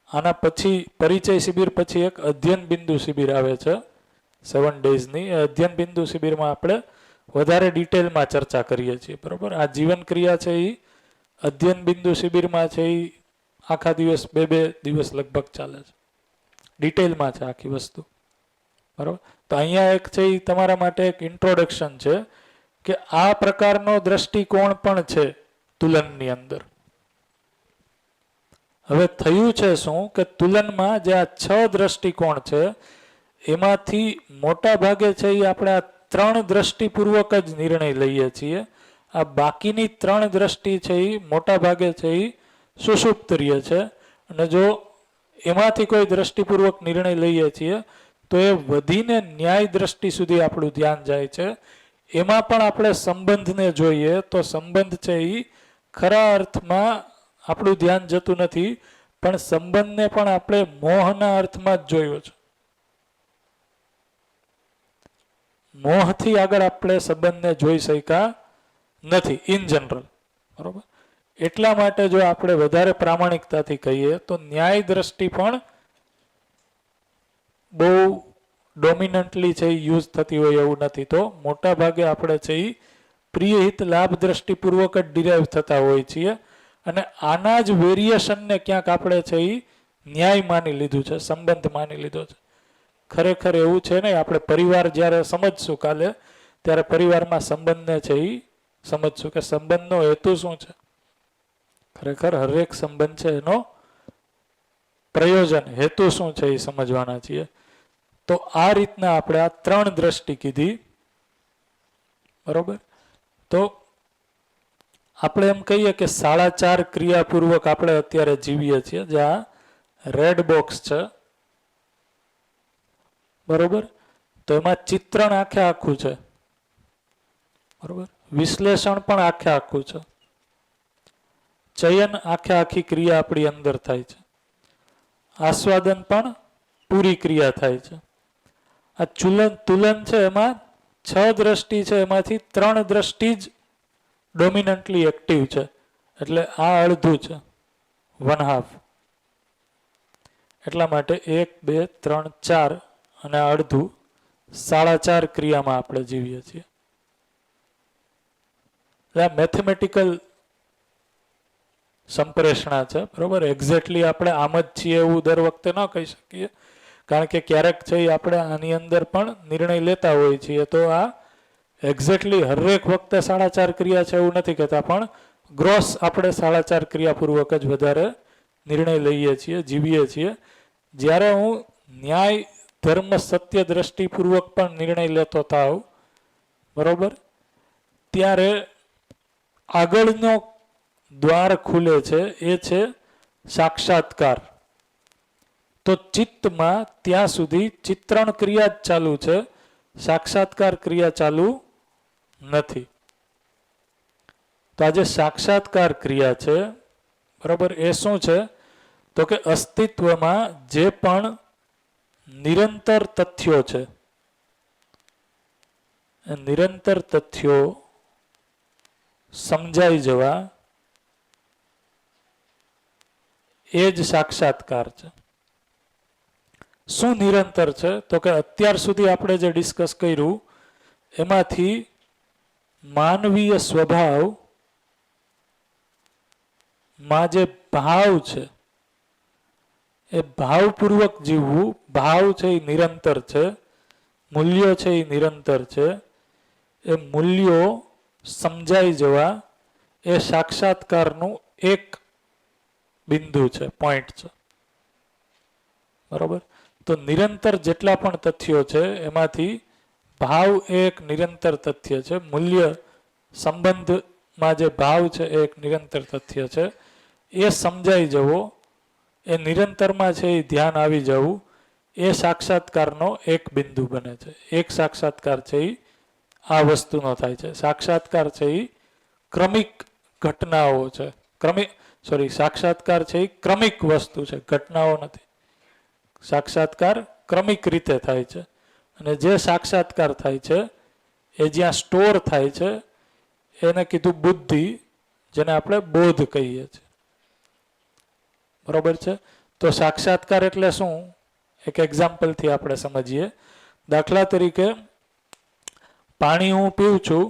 Speaker 1: આના પછી પરિચય શિબિર પછી એક અધ્યયન બિંદુ શિબિર આવે છે 7 ડેઝની. એ અધ્યયન બિંદુ શિબિરમાં આપણે વધારે ડિટેલમાં ચર્ચા કરીએ છીએ. બરોબર, આ જીવન ક્રિયા છે એ અધ્યયન બિંદુ શિબિરમાં છે એ આખા દિવસ 2 દિવસ લગભગ ચાલે છે, ડિટેલમાં છે આખી વસ્તુ. બરોબર, તો અહીંયા એક છે એ તમારા માટે એક ઇન્ટ્રોડક્શન છે કે આ પ્રકારનો દ્રષ્ટિકોણ પણ છે તુલનની અંદર. હવે થયું છે શું કે તુલનમાં જે આ 6 દ્રષ્ટિકોણ છે એમાંથી મોટા ભાગે છે એ આપણે આ 3 દ્રષ્ટિપૂર્વક જ નિર્ણય લઈએ છીએ. આ બાકીની 3 દ્રષ્ટિ છે એ મોટા ભાગે છે એ સુષુપ્તરીય છે, અને જો એમાંથી કોઈ દ્રષ્ટિપૂર્વક નિર્ણય લઈએ છીએ તો એ વધીને ન્યાય દ્રષ્ટિ સુધી આપણું ધ્યાન જાય છે. એમાં પણ આપણે સંબંધને જોઈએ તો સંબંધ છે એ ખરા અર્થમાં આપણું ધ્યાન જતું નથી, પણ સંબંધને પણ આપણે મોહના અર્થમાં જ જોયો છે. મોહથી આગળ આપણે સંબંધને જોઈ શક્યા નથી ઇન જનરલ. બરોબર, એટલા માટે જો આપણે વધારે પ્રામાણિકતાથી કહીએ તો ન્યાય દ્રષ્ટિ પણ બહુ ડોમિનન્ટલી છે યુઝ થતી હોય એવું નથી. તો મોટા ભાગે આપણે છે એ પ્રિય હિત લાભ દ્રષ્ટિપૂર્વક જ ડિરાઈવ થતા હોય છીએ, અને આના જ વેરિએશનને ક્યાંક આપણે છે એ ન્યાય માની લીધું છે, સંબંધ માની લીધો છે. ખરેખર એવું છે ને, આપણે પરિવાર જ્યારે સમજશું કાલે ત્યારે પરિવારમાં સંબંધને છે એ સમજશું કે સંબંધનો હેતુ શું છે. ખરેખર હરેક સંબંધ છે એનો પ્રયોજન હેતુ શું છે એ સમજવાના છીએ. તો આ રીતના આપણે આ 3 દ્રષ્ટિ કીધી. બરોબર, તો આપણે એમ કહીએ કે 4.5 ક્રિયાપૂર્વક આપણે અત્યારે જીવીએ છીએ, જ્યાં રેડ બોક્સ છે. બરોબર, તો એમાં ચિત્રણ આખે આખું છે. બરોબર, વિશ્લેષણ પણ આખે આખું છે, ચયન આખે આખી ક્રિયા આપણી અંદર થાય છે, આસ્વાદન પણ પૂરી ક્રિયા થાય છે. આ તુલન છે એમાં 6 દ્રષ્ટિ છે, એમાંથી 3 દ્રષ્ટિ જ ડોમિનન્ટલી એક્ટિવ છે, એટલે આ અડધું છે, 1/2. એટલા માટે 1 2 3 4 અને આ અડધું 4.5 ક્રિયામાં આપણે જીવીએ છીએ. એટલે મેથેમેટિકલ સંપ્રેષણા છે. બરોબર, એક્ઝેક્ટલી આપણે આમ જ છીએ એવું દર વખતે ન કહી શકીએ, કારણ કે ક્યારેક છે આપણે આની અંદર પણ નિર્ણય લેતા હોઈએ છીએ. તો આ એક્ઝેક્ટલી હરેક વખતે 4.5 ક્રિયા છે એવું નથી કહેતા, પણ ગ્રોસ આપણે 4.5 ક્રિયાપૂર્વક જ વધારે નિર્ણય લઈએ છીએ, જીવીએ છીએ. જ્યારે હું ન્યાય ધર્મ સત્ય દ્રષ્ટિપૂર્વક પણ નિર્ણય લેતો થાવ, બરોબર, ત્યારે આગળનો દ્વાર ખુલે છે, એ છે સાક્ષાત્કાર. તો ચિત્તમાં ત્યાં સુધી ચિત્રણ ક્રિયા જ ચાલુ છે, સાક્ષાત્કાર ક્રિયા ચાલુ નથી. તો આજે સાક્ષાત્કાર ક્રિયા છે. બરાબર, એ શું છે તો કે અસ્તિત્વમાં જે પણ નિરંતર તથ્યો છે, નિરંતર તથ્યો સમજાઈ જવા એ જ સાક્ષાત્કાર છે. શું નિરંતર છે તો કે અત્યાર સુધી આપણે જે ડિસ્કસ કર્યું એમાંથી માનવીય સ્વભાવ માં જે ભાવ છે એ ભાવપૂર્વક જીવવું, ભાવ છે એ નિરંતર છે, મૂલ્યો છે એ નિરંતર છે, એ મૂલ્યો સમજાઈ જવા એ સાક્ષાત્કારનું એક બિંદુ છે, પોઈન્ટ છે. બરોબર, તો નિરંતર જેટલા પણ તથ્યો છે એમાંથી ભાવ એક નિરંતર તથ્ય છે, મૂલ્ય સંબંધમાં જે ભાવ છે એ એક નિરંતર તથ્ય છે. એ સમજાઈ જવો, એ નિરંતરમાં છે એ ધ્યાન આવી જવું, એ સાક્ષાત્કારનો એક બિંદુ બને છે. એક સાક્ષાત્કાર છે એ આ વસ્તુનો થાય છે. સાક્ષાત્કાર છે એ ક્રમિક ઘટનાઓ છે, સાક્ષાત્કાર છે એ ક્રમિક વસ્તુ છે, ઘટનાઓ નથી. સાક્ષાત્કાર ક્રમિક રીતે થાય છે, અને જે સાક્ષાત્કાર થાય છે એ જ્યાં સ્ટોર થાય છે એને કીધું બુદ્ધિ, જેને આપણે બોધ કહીએ છીએ. બરોબર છે, તો સાક્ષાત્કાર એટલે શું? એક એક્ઝામ્પલથી આપણે સમજીએ. દાખલા તરીકે પાણી હું પીઉં છું,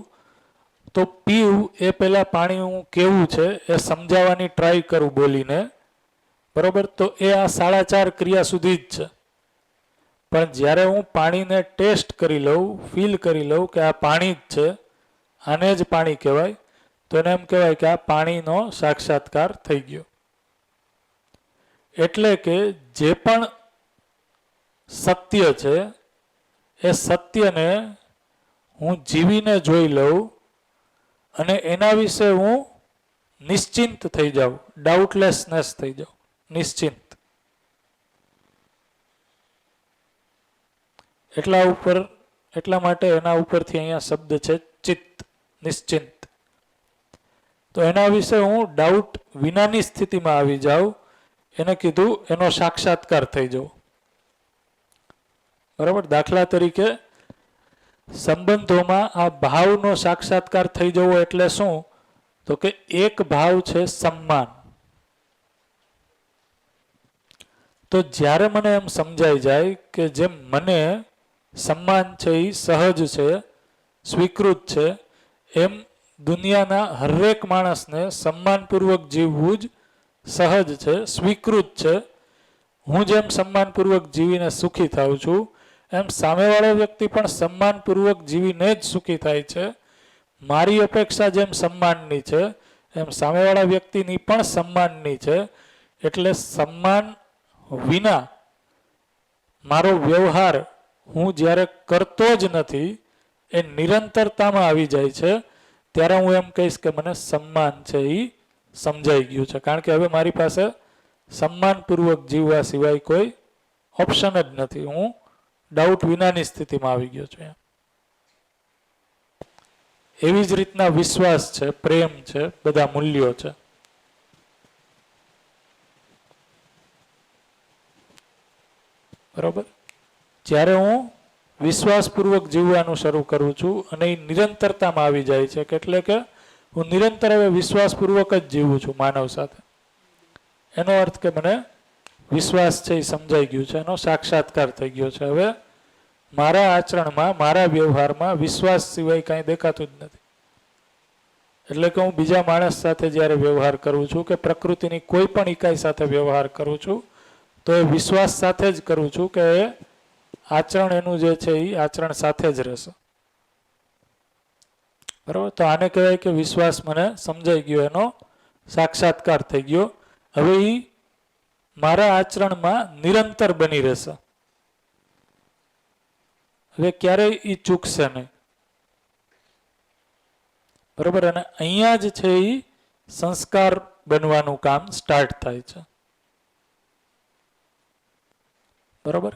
Speaker 1: તો પીવું એ પહેલા પાણી હું કેવું છે એ સમજાવવાની ટ્રાય કરું બોલીને, બરોબર? તો એ આ 4.5 ક્રિયા સુધી જ છે. પણ જ્યારે હું પાણીને ટેસ્ટ કરી લઉં, ફીલ કરી લઉં કે આ પાણી જ છે, આને જ પાણી કહેવાય, તો એને એમ કહેવાય કે આ પાણીનો સાક્ષાત્કાર થઈ ગયો. એટલે કે જે પણ સત્ય છે એ સત્યને હું જીવીને જોઈ લઉં અને એના વિશે હું નિશ્ચિંત થઈ જાઉં, ડાઉટલેસનેસ થઈ જાઉં, નિશ્ચિંત. એટલા માટે એના ઉપરથી અહીંયા શબ્દ છે ચિત્ત, નિશ્ચિંત. તો એના વિશે હું ડાઉટ વિનાની સ્થિતિમાં આવી જાઉં, એને કીધું એનો સાક્ષાત્કાર થઈ જવો. બરાબર? દાખલા તરીકે સંબંધોમાં આ ભાવનો સાક્ષાત્કાર થઈ જવો એટલે શું? તો કે એક ભાવ છે સન્માન. તો જ્યારે મને એમ સમજાઈ જાય કે જેમ મને સન્માન છે એ સહજ છે, સ્વીકૃત છે, એમ દુનિયાના હરેક માણસને સન્માનપૂર્વક જીવવું જ સહજ છે, સ્વીકૃત છે. હું જેમ સન્માનપૂર્વક જીવીને સુખી થાઉં છું, એમ સામેવાળો વ્યક્તિ પણ સન્માનપૂર્વક જીવીને જ સુખી થાય છે. મારી અપેક્ષા જેમ સન્માનની છે, એમ સામેવાળા વ્યક્તિની પણ સન્માનની છે. એટલે સન્માન વિના મારો વ્યવહાર હું જ્યારે કરતો જ નથી, એ નિરંતરતામાં આવી જાય છે, ત્યારે હું એમ કહીશ કે મને સન્માન છે એ સમજાઈ ગયું છે. કારણ કે હવે મારી પાસે સન્માનપૂર્વક જીવવા સિવાય કોઈ ઓપ્શન જ નથી. હું ડાઉટ વિનાની સ્થિતિમાં આવી ગયો છું. એવી જ રીતના વિશ્વાસ છે, પ્રેમ છે, બધા મૂલ્યો છે. બરોબર? જ્યારે હું વિશ્વાસપૂર્વક જીવવાનું શરૂ કરું છું અને એ નિરંતરતામાં આવી જાય છે, એટલે કે હું નિરંતર હવે વિશ્વાસપૂર્વક જ જીવું છું માનવ સાથે. એનો અર્થ કે મને વિશ્વાસ છે એ સમજાઈ ગયું છે, એનો સાક્ષાત્કાર થઈ ગયો છે. હવે મારા આચરણમાં, મારા વ્યવહારમાં વિશ્વાસ સિવાય કાંઈ દેખાતું જ નથી. એટલે કે હું બીજા માણસ સાથે જ્યારે વ્યવહાર કરું છું કે પ્રકૃતિની કોઈ પણ ઇકાઈ સાથે વ્યવહાર કરું છું, તો એ વિશ્વાસ સાથે જ કરું છું કે એ આચરણ એનું જે છે એ આચરણ સાથે જ રહેશે. બરાબર? તો આને કહેવાય કે વિશ્વાસ મને સમજાઈ ગયો, એનો સાક્ષાત્કાર થઈ ગયો. હવે એ મારા આચરણમાં નિરંતર બની રહેશે. હવે ક્યારેય એ ચૂકશે નહીં. બરોબર? અને અહીંયા જ છે એ સંસ્કાર બનવાનું કામ સ્ટાર્ટ થાય છે. બરોબર?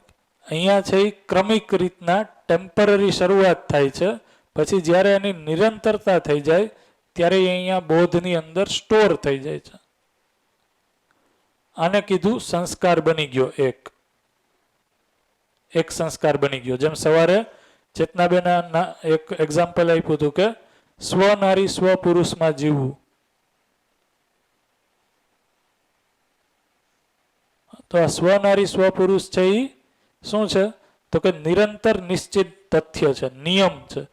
Speaker 1: અહીંયા છે એ ક્રમિક રીતના ટેમ્પરરી શરૂઆત થાય છે, પછી જ્યારે એની નિરંતરતા થઈ જાય ત્યારે અહીંયા બોધની અંદર સ્ટોર થઈ જાય છે. આને કીધું સંસ્કાર બની ગયો. એક સંસ્કાર બની ગયો. જેમ સવારે ચેતનાબેના એક એક્ઝામ્પલ આપ્યું હતું કે સ્વનારી સ્વપુરુષમાં જીવવું. તો આ સ્વનારી સ્વપુરુષ છે એ શું છે? તો કે નિરંતર નિશ્ચિત તથ્ય છે, નિયમ છે.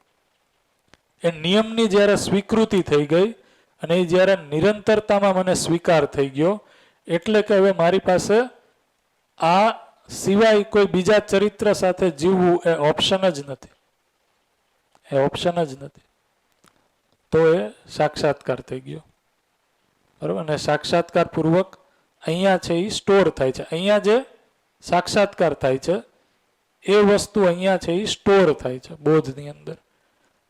Speaker 1: એ નિયમની જ્યારે સ્વીકૃતિ થઈ ગઈ અને એ જ્યારે નિરંતરતામાં મને સ્વીકાર થઈ ગયો, એટલે કે હવે મારી પાસે આ સિવાય કોઈ બીજા ચરિત્ર સાથે જીવવું એ ઓપ્શન જ નથી. એ ઓપ્શન જ નથી. તો એ સાક્ષાત્કાર થઈ ગયો. બરાબર? અને સાક્ષાત્કાર પૂર્વક અહીંયા છે એ સ્ટોર થાય છે. અહીંયા જે સાક્ષાત્કાર થાય છે એ વસ્તુ અહીંયા છે એ સ્ટોર થાય છે બોધની અંદર.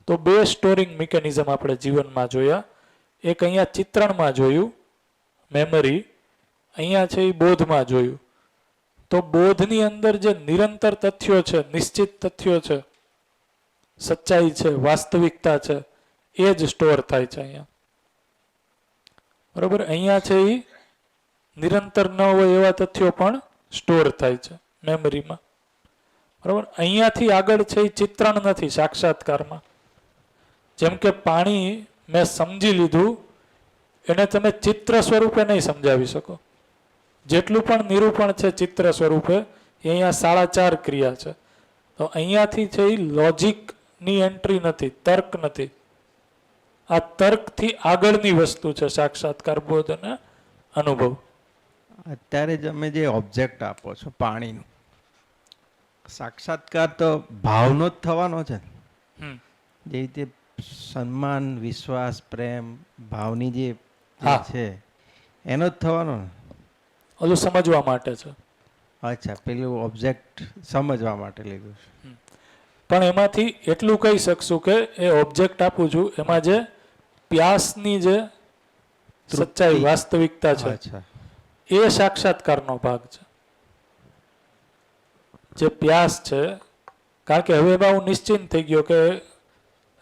Speaker 1: તો બે સ્ટોરિંગ મિકેનિઝમ આપણે જીવનમાં જોયા. એક અહીંયા ચિત્રણમાં જોયું, મેમરી. અહીંયા છે એ બોધમાં જોયું. તો બોધની અંદર જે નિરંતર તથ્યો છે, નિશ્ચિત તથ્યો છે, સચ્ચાઈ છે, વાસ્તવિકતા છે, એ જ સ્ટોર થાય છે અહીંયા. બરોબર? અહીંયા છે એ નિરંતર ન હોય એવા તથ્યો પણ સ્ટોર થાય છે મેમરીમાં. બરોબર? અહીંયાથી આગળ છે એ ચિત્રણ નથી સાક્ષાત્કારમાં. જેમ કે પાણી મેં સમજી લીધું, એને તમે ચિત્ર સ્વરૂપે નહીં સમજાવી શકો. જેટલું પણ નિરૂપણ છે ચિત્ર સ્વરૂપે એ અહીંયા 4.5 ક્રિયા છે. તો અહીંયાથી છે એ લોજિકની એન્ટ્રી નથી, તર્ક નથી. આ તર્કથી આગળની વસ્તુ છે સાક્ષાત્કાર, બોધ અને અનુભવ.
Speaker 6: અત્યારે તમે જે ઓબ્જેક્ટ આપો છો પાણીનું, સાક્ષાત્કાર તો ભાવનો જ થવાનો છે ને.
Speaker 1: હમ.
Speaker 6: જે રીતે સન્માન, વિશ્વાસ, પ્રેમ, ભાવની જે
Speaker 1: હા.
Speaker 6: છે એનો જ થવાનો ને.
Speaker 1: ઓલું સમજવા માટે છે.
Speaker 6: અચ્છા, પેલું ઓબ્જેક્ટ સમજવા માટે લીધું છે.
Speaker 1: પણ એમાંથી એટલું કહી શકશું કે એ ઓબ્જેક્ટ આપું છું એમાં જે પ્યાસની જે સચ્ચાઈ, વાસ્તવિકતા છે
Speaker 6: અચ્છા,
Speaker 1: એ સાક્ષાત્કારનો ભાગ છે. જે પ્યાસ છે, કારણ કે હવે એમાં હું નિશ્ચિંત થઈ ગયો કે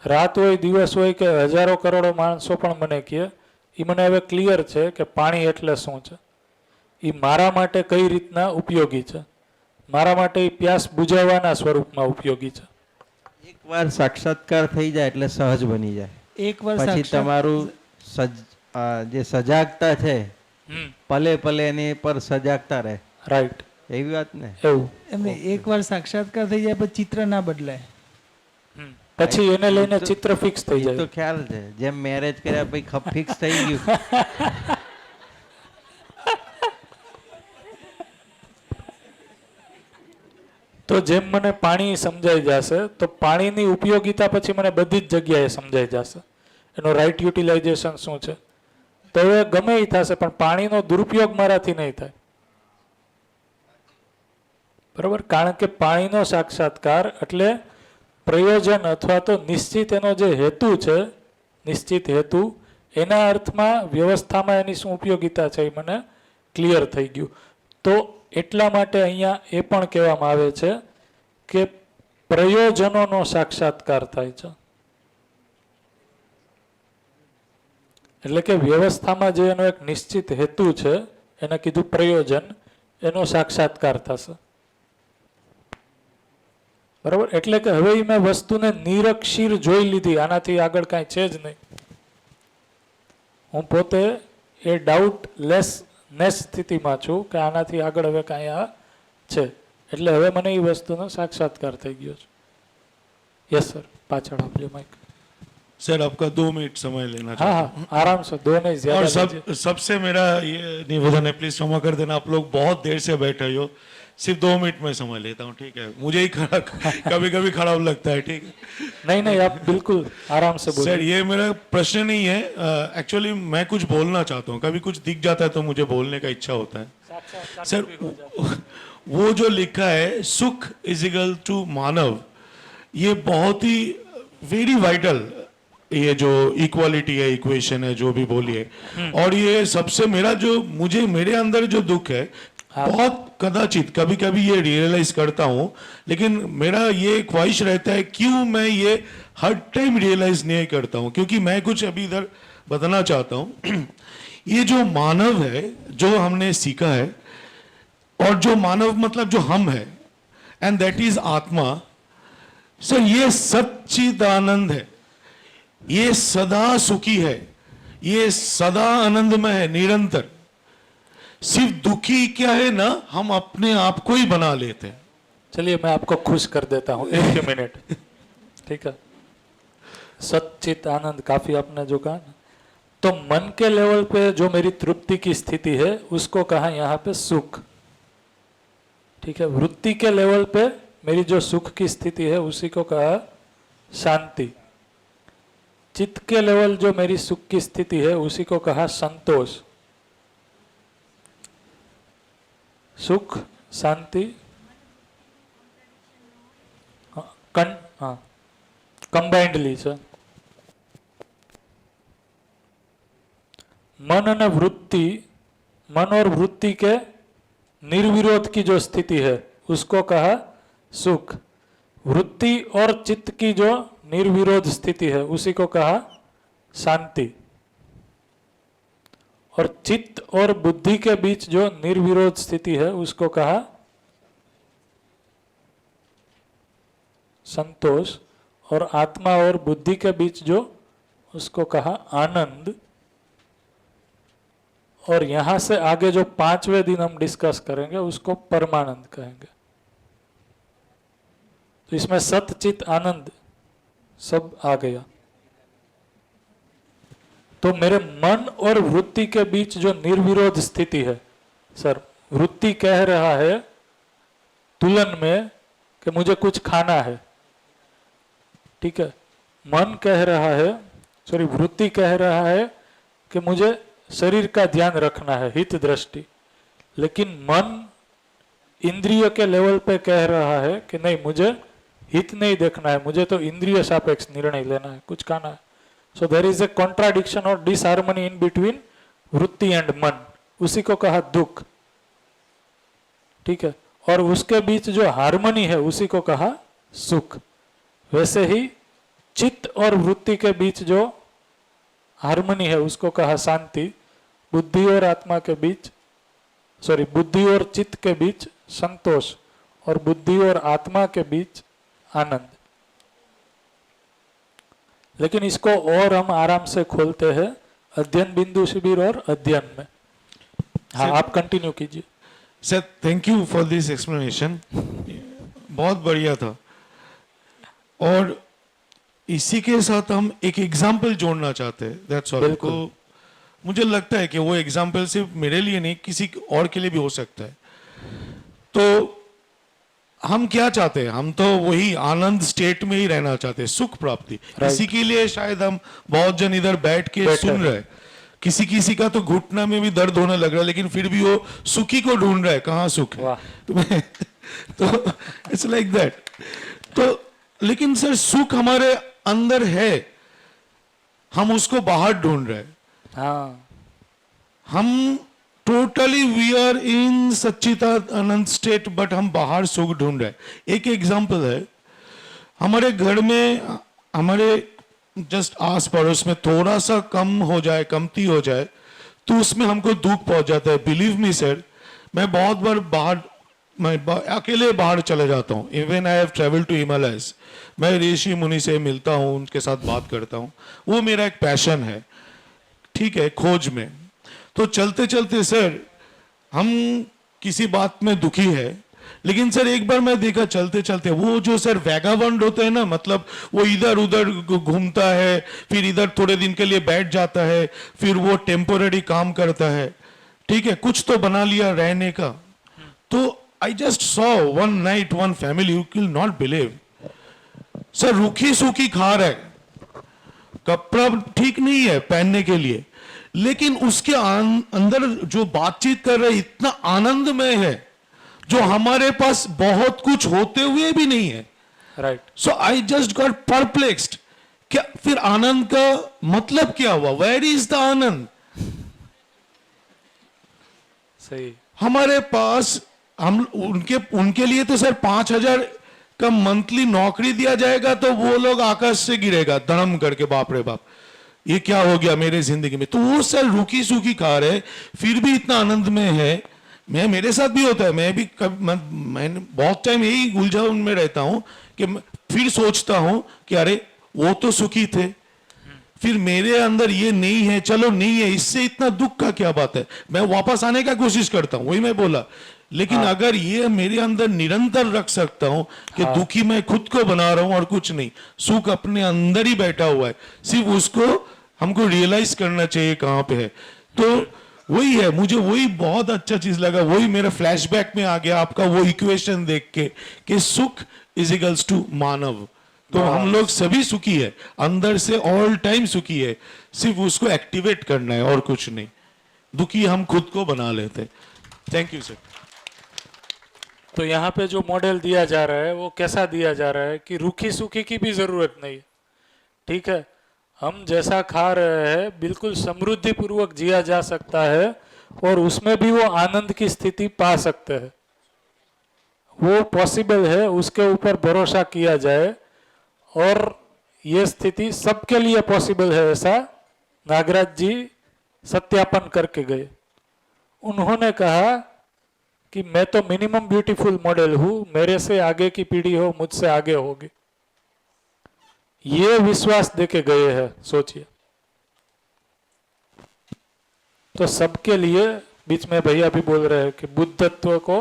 Speaker 1: રાત હોય, દિવસ હોય કે હજારો કરોડો માણસો પણ મને કહે, એ મને હવે ક્લિયર છે કે પાણી એટલે શું છે, એ મારા માટે કઈ રીતના ઉપયોગી છે, મારા માટે એ પ્યાસ બુઝાવવાના સ્વરૂપમાં ઉપયોગી છે.
Speaker 6: એકવાર સાક્ષાત્કાર થઈ જાય એટલે સહજ બની જાય.
Speaker 5: એકવાર
Speaker 6: પછી તમારું જે સજાગતા છે પલે પલે એની પર સજાગતા રહે.
Speaker 1: રાઈટ,
Speaker 6: એવી વાત ને.
Speaker 1: એવું.
Speaker 5: એમને એકવાર સાક્ષાત્કાર થઈ જાય પછી ચિત્ર ના બદલાય.
Speaker 1: પછી એને લઈને ચિત્ર ફિક્સ થઈ
Speaker 6: એ તો
Speaker 1: જાય.
Speaker 6: ખ્યાલ છે, જેમ મેરેજ કર્યા પછી ફિક્સ થઈ ગયું.
Speaker 1: તો જેમ મને પાણી સમજાઈ જશે તો પાણીની ઉપયોગિતા પછી મને બધી જ જગ્યાએ સમજાઈ જશે, એનો રાઈટ યુટિલાઇઝેશન શું છે. તો એ ગમે એ થશે પણ પાણીનો દુરુપયોગ મારાથી નહીં થાય. બરોબર, કારણ કે પાણીનો સાક્ષાત્કાર એટલે પ્રયોજન અથવા તો નિશ્ચિત એનો જે હેતુ છે, નિશ્ચિત હેતુ, એના અર્થમાં વ્યવસ્થામાં એની શું ઉપયોગિતા છે એ મને ક્લિયર થઈ ગયું. તો એટલા માટે અહીંયા એ પણ કહેવામાં આવે છે કે પ્રયોજનોનો સાક્ષાત્કાર થાય છે. એટલે કે વ્યવસ્થામાં જે એનો એક નિશ્ચિત હેતુ છે એને કીધું પ્રયોજન, એનો સાક્ષાત્કાર થશે. બરાબર, એટલે કે હવે મેં વસ્તુને નિરક્ષીર જોઈ લીધી, આનાથી આગળ કાંઈ છે જ નહીં. હું પોતે એ ડાઉટલેસનેસ સ્થિતિમાં છું કે આનાથી આગળ હવે કાંઈ આ છે, એટલે હવે મને એ વસ્તુનો સાક્ષાત્કાર થઈ ગયો છે. યસ સર, પાછળ આપજો માइक.
Speaker 3: सर आपका 2 मिनट समय लेना
Speaker 1: हाँ
Speaker 3: चाहता हूँ.
Speaker 1: हाँ आराम से, दो नहीं
Speaker 3: और
Speaker 1: ज्यादा लीजिए.
Speaker 3: सबसे मेरा ये निवेदन है, प्लीज क्षमा कर देना, आप लोग बहुत देर से बैठे हो, सिर्फ 2 मिनट में समय लेता हूँ, ठीक है. मुझे ही कभी कभी खराब लगता है, ठीक है.
Speaker 1: नहीं नहीं, आप बिल्कुल आराम से बोलिए.
Speaker 3: सर ये मेरा प्रश्न नहीं है, एक्चुअली मैं कुछ बोलना चाहता हूँ, कभी कुछ दिख जाता है तो मुझे बोलने का इच्छा होता है. सर वो जो लिखा है सुख इज इक्वल टू मानव, ये बहुत ही वेरी वाइटल, ये जो इक्वालिटी है, इक्वेशन है, जो भी बोलिए, और ये सबसे मेरा जो मुझे मेरे अंदर जो दुख है, बहुत कदाचित कभी कभी ये रियलाइज करता हूँ, लेकिन मेरा ये ख्वाहिश रहता है क्यों मैं ये हर टाइम रियलाइज नहीं करता हूँ, क्योंकि मैं कुछ अभी इधर बताना चाहता हूँ. ये जो मानव है, जो हमने सीखा है, और जो मानव मतलब जो हम है, एंड दैट इज आत्मा. सर ये सच्चिदानंद है, ये सदा सुखी है, ये सदा आनंदमय है, निरंतर. सिर्फ दुखी क्या है ना, हम अपने आप को ही बना लेते हैं.
Speaker 1: चलिए मैं आपको खुश कर देता हूँ, 1 मिनट, ठीक है. सच्चित आनंद, काफी आपने जो कहा ना, तो मन के लेवल पे जो मेरी तृप्ति की स्थिति है उसको कहा यहाँ पे सुख, ठीक है. वृत्ति के लेवल पे मेरी जो सुख की स्थिति है उसी को कहा शांति. चित्त के लेवल जो मेरी सुख की स्थिति है उसी को कहा संतोष. सुख, शांति, कंबाइंडली છે. मन और वृत्ति, मन और वृत्ति के निर्विरोध की जो स्थिति है उसको कहा सुख. वृत्ति और चित्त की जो निर्विरोध स्थिति है उसी को कहा शांति. और चित्त और बुद्धि के बीच जो निर्विरोध स्थिति है उसको कहा संतोष. और आत्मा और बुद्धि के बीच जो, उसको कहा आनंद. और यहां से आगे जो 5वें दिन हम डिस्कस करेंगे उसको परमानंद कहेंगे। तो इसमें सत चित आनंद सब आ गया। तो मेरे मन और वृत्ति के बीच जो निर्विरोध स्थिति है, सर वृत्ति कह रहा है तुलन में कि मुझे कुछ खाना है, ठीक है, मन कह रहा है, सॉरी वृत्ति कह रहा है कि मुझे शरीर का ध्यान रखना है, हित दृष्टि, लेकिन मन इंद्रिय के लेवल पे कह रहा है कि नहीं मुझे हित नहीं देखना है, मुझे तो इंद्रिय सापेक्ष निर्णय लेना है, कुछ खाना है। So there is a contradiction और डिसहार्मनी इन बिटवीन वृत्ति एंड मन, उसी को कहा दुख, ठीक है, और उसके बीच जो हार्मनी है उसी को कहा सुख। वैसे ही चित्त और वृत्ति के बीच जो हार्मनी है उसको कहा शांति, बुद्धि और आत्मा के बीच, सॉरी बुद्धि और चित्त के बीच संतोष, और बुद्धि और आत्मा के बीच आनंद। लेकिन इसको और हम आराम से खोलते हैं अध्ययन बिंदु शिविर और अध्ययन में। हाँ, आप कंटिन्यू कीजिए।
Speaker 3: Sir thank you for this explanation, बहुत बढ़िया था। और इसी के साथ हम एक एग्जाम्पल जोड़ना चाहते हैं, दैट्स ऑल। को मुझे लगता है कि वो एग्जाम्पल सिर्फ मेरे लिए नहीं किसी और के लिए भी हो सकता है। तो हम क्या चाहते हैं, हम तो वही आनंद स्टेट में ही रहना चाहते हैं, सुख प्राप्ति। इसी के लिए शायद हम बहुत जन इधर बैठ के सुन रहे हैं। किसी किसी का तो घुटना में भी दर्द होने लग रहा है, लेकिन फिर भी वो सुखी को ढूंढ रहा है, कहाँ सुख है। तो इट्स लाइक दैट। तो लेकिन सर सुख हमारे अंदर है, हम उसको बाहर ढूंढ रहे हैं।
Speaker 1: हाँ,
Speaker 3: हम टोटली वी आर इन सच्चिदानंद स्टेट, बट हम बाहर सुख ढूंढ रहे हैं। एक एग्जांपल है, हमारे घर में हमारे जस्ट आस पड़ोस में थोड़ा सा कम हो जाए, कमती हो जाए, तो उसमें हमको दुख पहुंच जाता है। बिलीव मी सर, मैं बहुत बार बाहर, मैं अकेले बाहर चले जाता हूँ। Even I have travel to Himalayas, मैं ऋषि मुनि से मिलता हूँ, उनके साथ बात करता हूँ, वो मेरा एक पैशन है, ठीक है, खोज में। तो चलते चलते सर हम किसी बात में दुखी है, लेकिन सर एक बार मैं देखा चलते चलते वो जो सर वैगाबंड होते हैं ना, मतलब वो इधर उधर घूमता है, फिर इधर थोड़े दिन के लिए बैठ जाता है, फिर वो टेम्पोररी काम करता है, ठीक है, कुछ तो बना लिया रहने का। तो I just saw one night one family, you will not believe sir, रूखी सूखी खा रहे, कपड़ा ठीक नहीं है पहनने के लिए, लेकिन उसके अंदर जो बातचीत कर रहे इतना आनंदमय है जो हमारे पास बहुत कुछ होते हुए भी नहीं है।
Speaker 1: Right.
Speaker 3: So I just got perplexed, क्या फिर आनंद का मतलब क्या हुआ? वेयर इज द आनंद?
Speaker 1: सही।
Speaker 3: हमारे पास हम उनके लिए तो सर 5,000 का मंथली नौकरी दिया जाएगा तो वो लोग आकाश से गिरेगा धर्म करके, बाप रे बाप ये क्या हो गया मेरे जिंदगी में। तो वो सर रूखी सूखी खा रहे फिर भी इतना आनंद में है। मेरे साथ भी होता है, मैं भी मैं बहुत टाइम यही उलझन में रहता हूं कि फिर सोचता हूं कि अरे वो तो सुखी थे, फिर मेरे अंदर ये नहीं है, चलो नहीं है, इससे इतना दुख का क्या बात है। मैं वापस आने का कोशिश करता हूं, वही मैं बोला। लेकिन अगर ये मेरे अंदर निरंतर रख सकता हूं कि दुखी मैं खुद को बना रहा हूं और कुछ नहीं, सुख अपने अंदर ही बैठा हुआ है, सिर्फ उसको हमको रियलाइज करना चाहिए कहां पे है। तो वही है, मुझे वही बहुत अच्छा चीज लगा, वही मेरा फ्लैशबैक में आ गया आपका वो इक्वेशन देख के कि सुख इज इक्वल्स टू मानव। तो हम लोग सभी सुखी है, अंदर से ऑल टाइम सुखी है, सिर्फ उसको एक्टिवेट करना है और कुछ नहीं। दुखी हम खुद को बना लेते। Thank you sir.
Speaker 1: तो यहाँ पे जो मॉडल दिया जा रहा है वो कैसा दिया जा रहा है कि रूखी सूखी की भी जरूरत नहीं, ठीक है, हम जैसा खा रहे हैं बिल्कुल समृद्धि पूर्वक जिया जा सकता है और उसमें भी वो आनंद की स्थिति पा सकते हैं। वो पॉसिबल है, उसके ऊपर भरोसा किया जाए और ये स्थिति सबके लिए पॉसिबल है, ऐसा नागराज जी सत्यापन करके गए। उन्होंने कहा कि मैं तो मिनिमम ब्यूटीफुल मॉडल हूं, मेरे से आगे की पीढ़ी हो मुझसे आगे होगी, ये विश्वास देके गए हैं, सोचिए। तो सबके लिए, बीच में भैया भी बोल रहे हैं कि बुद्धत्व को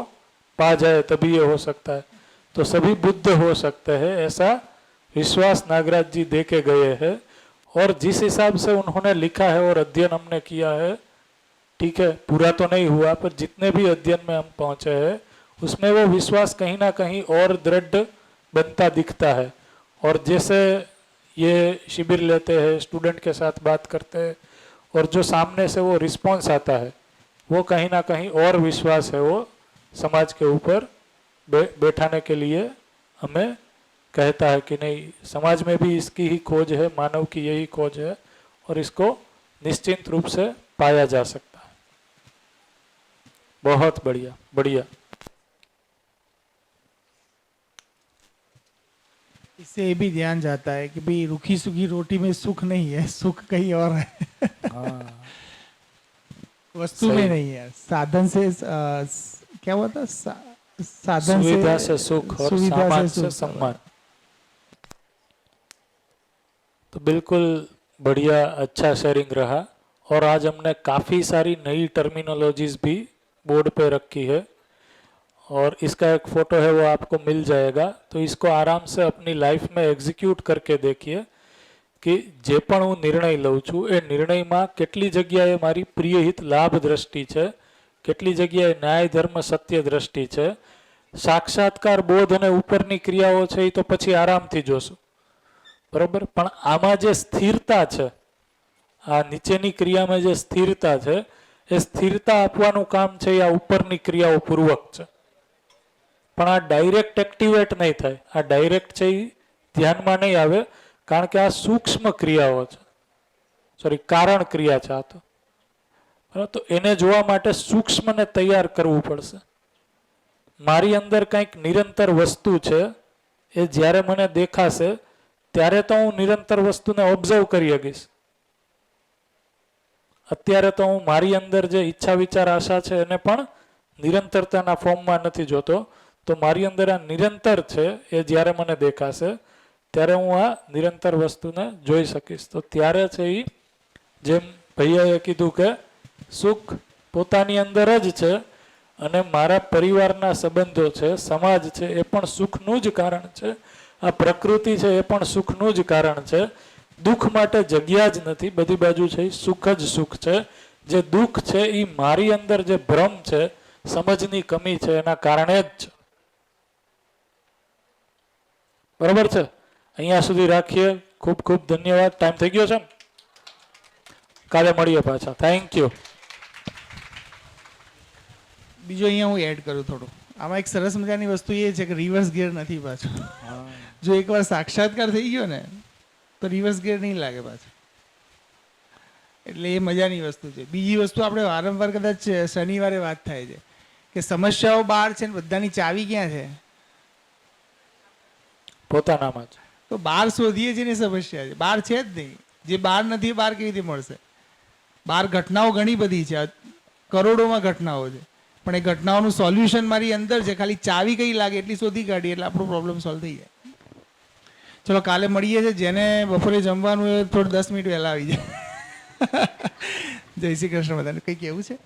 Speaker 1: पा जाए तभी ये हो सकता है, तो सभी बुद्ध हो सकते हैं ऐसा विश्वास नागराज जी दे के गए हैं। और जिस हिसाब से उन्होंने लिखा है और अध्ययन हमने किया है, ठीक है पूरा तो नहीं हुआ, पर जितने भी अध्ययन में हम पहुंचे हैं उसमें वो विश्वास कहीं ना कहीं और दृढ़ बनता दिखता है। और जैसे ये शिविर लेते हैं, स्टूडेंट के साथ बात करते हैं, और जो सामने से वो रिस्पॉन्स आता है, वो कहीं ना कहीं और विश्वास है वो समाज के ऊपर बैठाने के लिए हमें कहता है कि नहीं, समाज में भी इसकी ही खोज है, मानव की यही खोज है, और इसको निश्चित रूप से पाया जा सकता है। बहुत बढ़िया बढ़िया।
Speaker 5: इससे ये भी ध्यान जाता है कि भाई रूखी सूखी रोटी में सुख नहीं है, सुख कहीं और है।
Speaker 1: हाँ,
Speaker 5: वस्तु
Speaker 1: सही।
Speaker 5: में नहीं है, साधन से क्या हुआ था, साधन
Speaker 1: सुविधा से सुख और
Speaker 5: सुविधा
Speaker 1: सामान
Speaker 5: से
Speaker 1: से
Speaker 5: सुख।
Speaker 1: सम्मान। तो बिल्कुल बढ़िया, अच्छा शेयरिंग रहा। और आज हमने काफ़ी सारी नई टर्मिनोलॉजीज भी बोर्ड पे रखी है, और इसका एक फोटो है वो आपको मिल जाएगा, तो इसको आराम से अपनी लाइफ में एग्जीक्यूट करके देखिए कि जे पण हूँ निर्णय लઉં છું એ નિર્ણયમાં કેટલી જગ્યાએ મારી પ્રિય હિત લાભ દ્રષ્ટિ છે, કેટલી જગ્યાએ ન્યાય ધર્મ સત્ય દ્રષ્ટિ છે, સાક્ષાત્કાર બોધ અને ઉપરની ક્રિયાઓ છે એ તો પછી આરામથી જોશું, બરોબર, પણ આમાં જે સ્થિરતા છે, આ નીચેની ક્રિયામાં જે સ્થિરતા છે, એ સ્થિરતા આપવાનું કામ છે એ આ ઉપરની ક્રિયાઓ પૂર્વક છે, પણ આ ડાયરેક્ટ એક્ટિવેટ નહીં થાય, આ ડાયરેક્ટ છે એ ધ્યાનમાં નહીં આવે, કારણ કે આ સૂક્ષ્મ ક્રિયાઓ છે, સોરી કારણ ક્રિયા છે આ તો, બરાબર, તો એને જોવા માટે સૂક્ષ્મને તૈયાર કરવું પડશે. મારી અંદર કંઈક નિરંતર વસ્તુ છે, એ જ્યારે મને દેખાશે ત્યારે તો હું નિરંતર વસ્તુને ઓબ્ઝર્વ કરી શકીશ. અત્યારે તો હું મારી અંદર જે ઈચ્છા વિચાર આશા છે એને પણ નિરંતરતાના ફોર્મમાં નથી જોતો, તો મારી અંદર આ નિરંતર છે એ જ્યારે મને દેખાશે ત્યારે હું આ નિરંતર વસ્તુને જોઈ શકીશ. તો ત્યારે છે એ જેમ ભૈયાએ કીધું કે સુખ પોતાની અંદર જ છે, અને મારા પરિવારના સંબંધો છે, સમાજ છે, એ પણ સુખનું જ કારણ છે, આ પ્રકૃતિ છે એ પણ સુખનું જ કારણ છે. દુઃખ માટે જગ્યા જ નથી, બધી બાજુ છે એ સુખ જ સુખ છે. જે દુઃખ છે એ મારી અંદર જે ભ્રમ છે, સમજની કમી છે, એના કારણે જ છે. બરોબર છે, અહીંયા સુધી રાખીએ. ખૂબ ખૂબ ધન્યવાદ. ટાઈમ થઈ ગયો છે ને, કાલે મળીએ પાછા. Thank you.
Speaker 5: બીજો અહીંયા હું એડ કરું થોડું. આમાં એક સરસ મજાની વસ્તુ એ છે કે રિવર્સ ગિયર નથી પાછો. જો એકવાર સાક્ષાત્કાર થઈ ગયો ને તો રિવર્સ ગિયર નહીં લાગે પાછો, એટલે એ મજાની વસ્તુ છે. બીજી વસ્તુ આપણે વારંવાર કદાચ શનિવારે વાત થાય છે કે સમસ્યાઓ બહાર છે ને બધાની ચાવી ક્યાં છે?
Speaker 1: પોતાનામાં જ.
Speaker 5: તો બહાર શોધીએ છીએ ને સમસ્યા છે, બહાર છે જ નહીં. જે બહાર નથી બહાર કેવી રીતે મળશે? બહાર ઘટનાઓ ઘણી બધી છે, કરોડોમાં ઘટનાઓ છે, પણ એ ઘટનાઓનું સોલ્યુશન મારી અંદર છે. ખાલી ચાવી કઈ લાગે એટલી શોધી કાઢીએ એટલે આપણો પ્રોબ્લેમ સોલ્વ થઈ જાય. ચલો કાલે મળીએ છીએ. જેને બપોરે જમવાનું એ થોડું 10 મિનિટ વહેલા આવી જાય. જય શ્રી કૃષ્ણ. બધાને કંઈ કહેવું છે?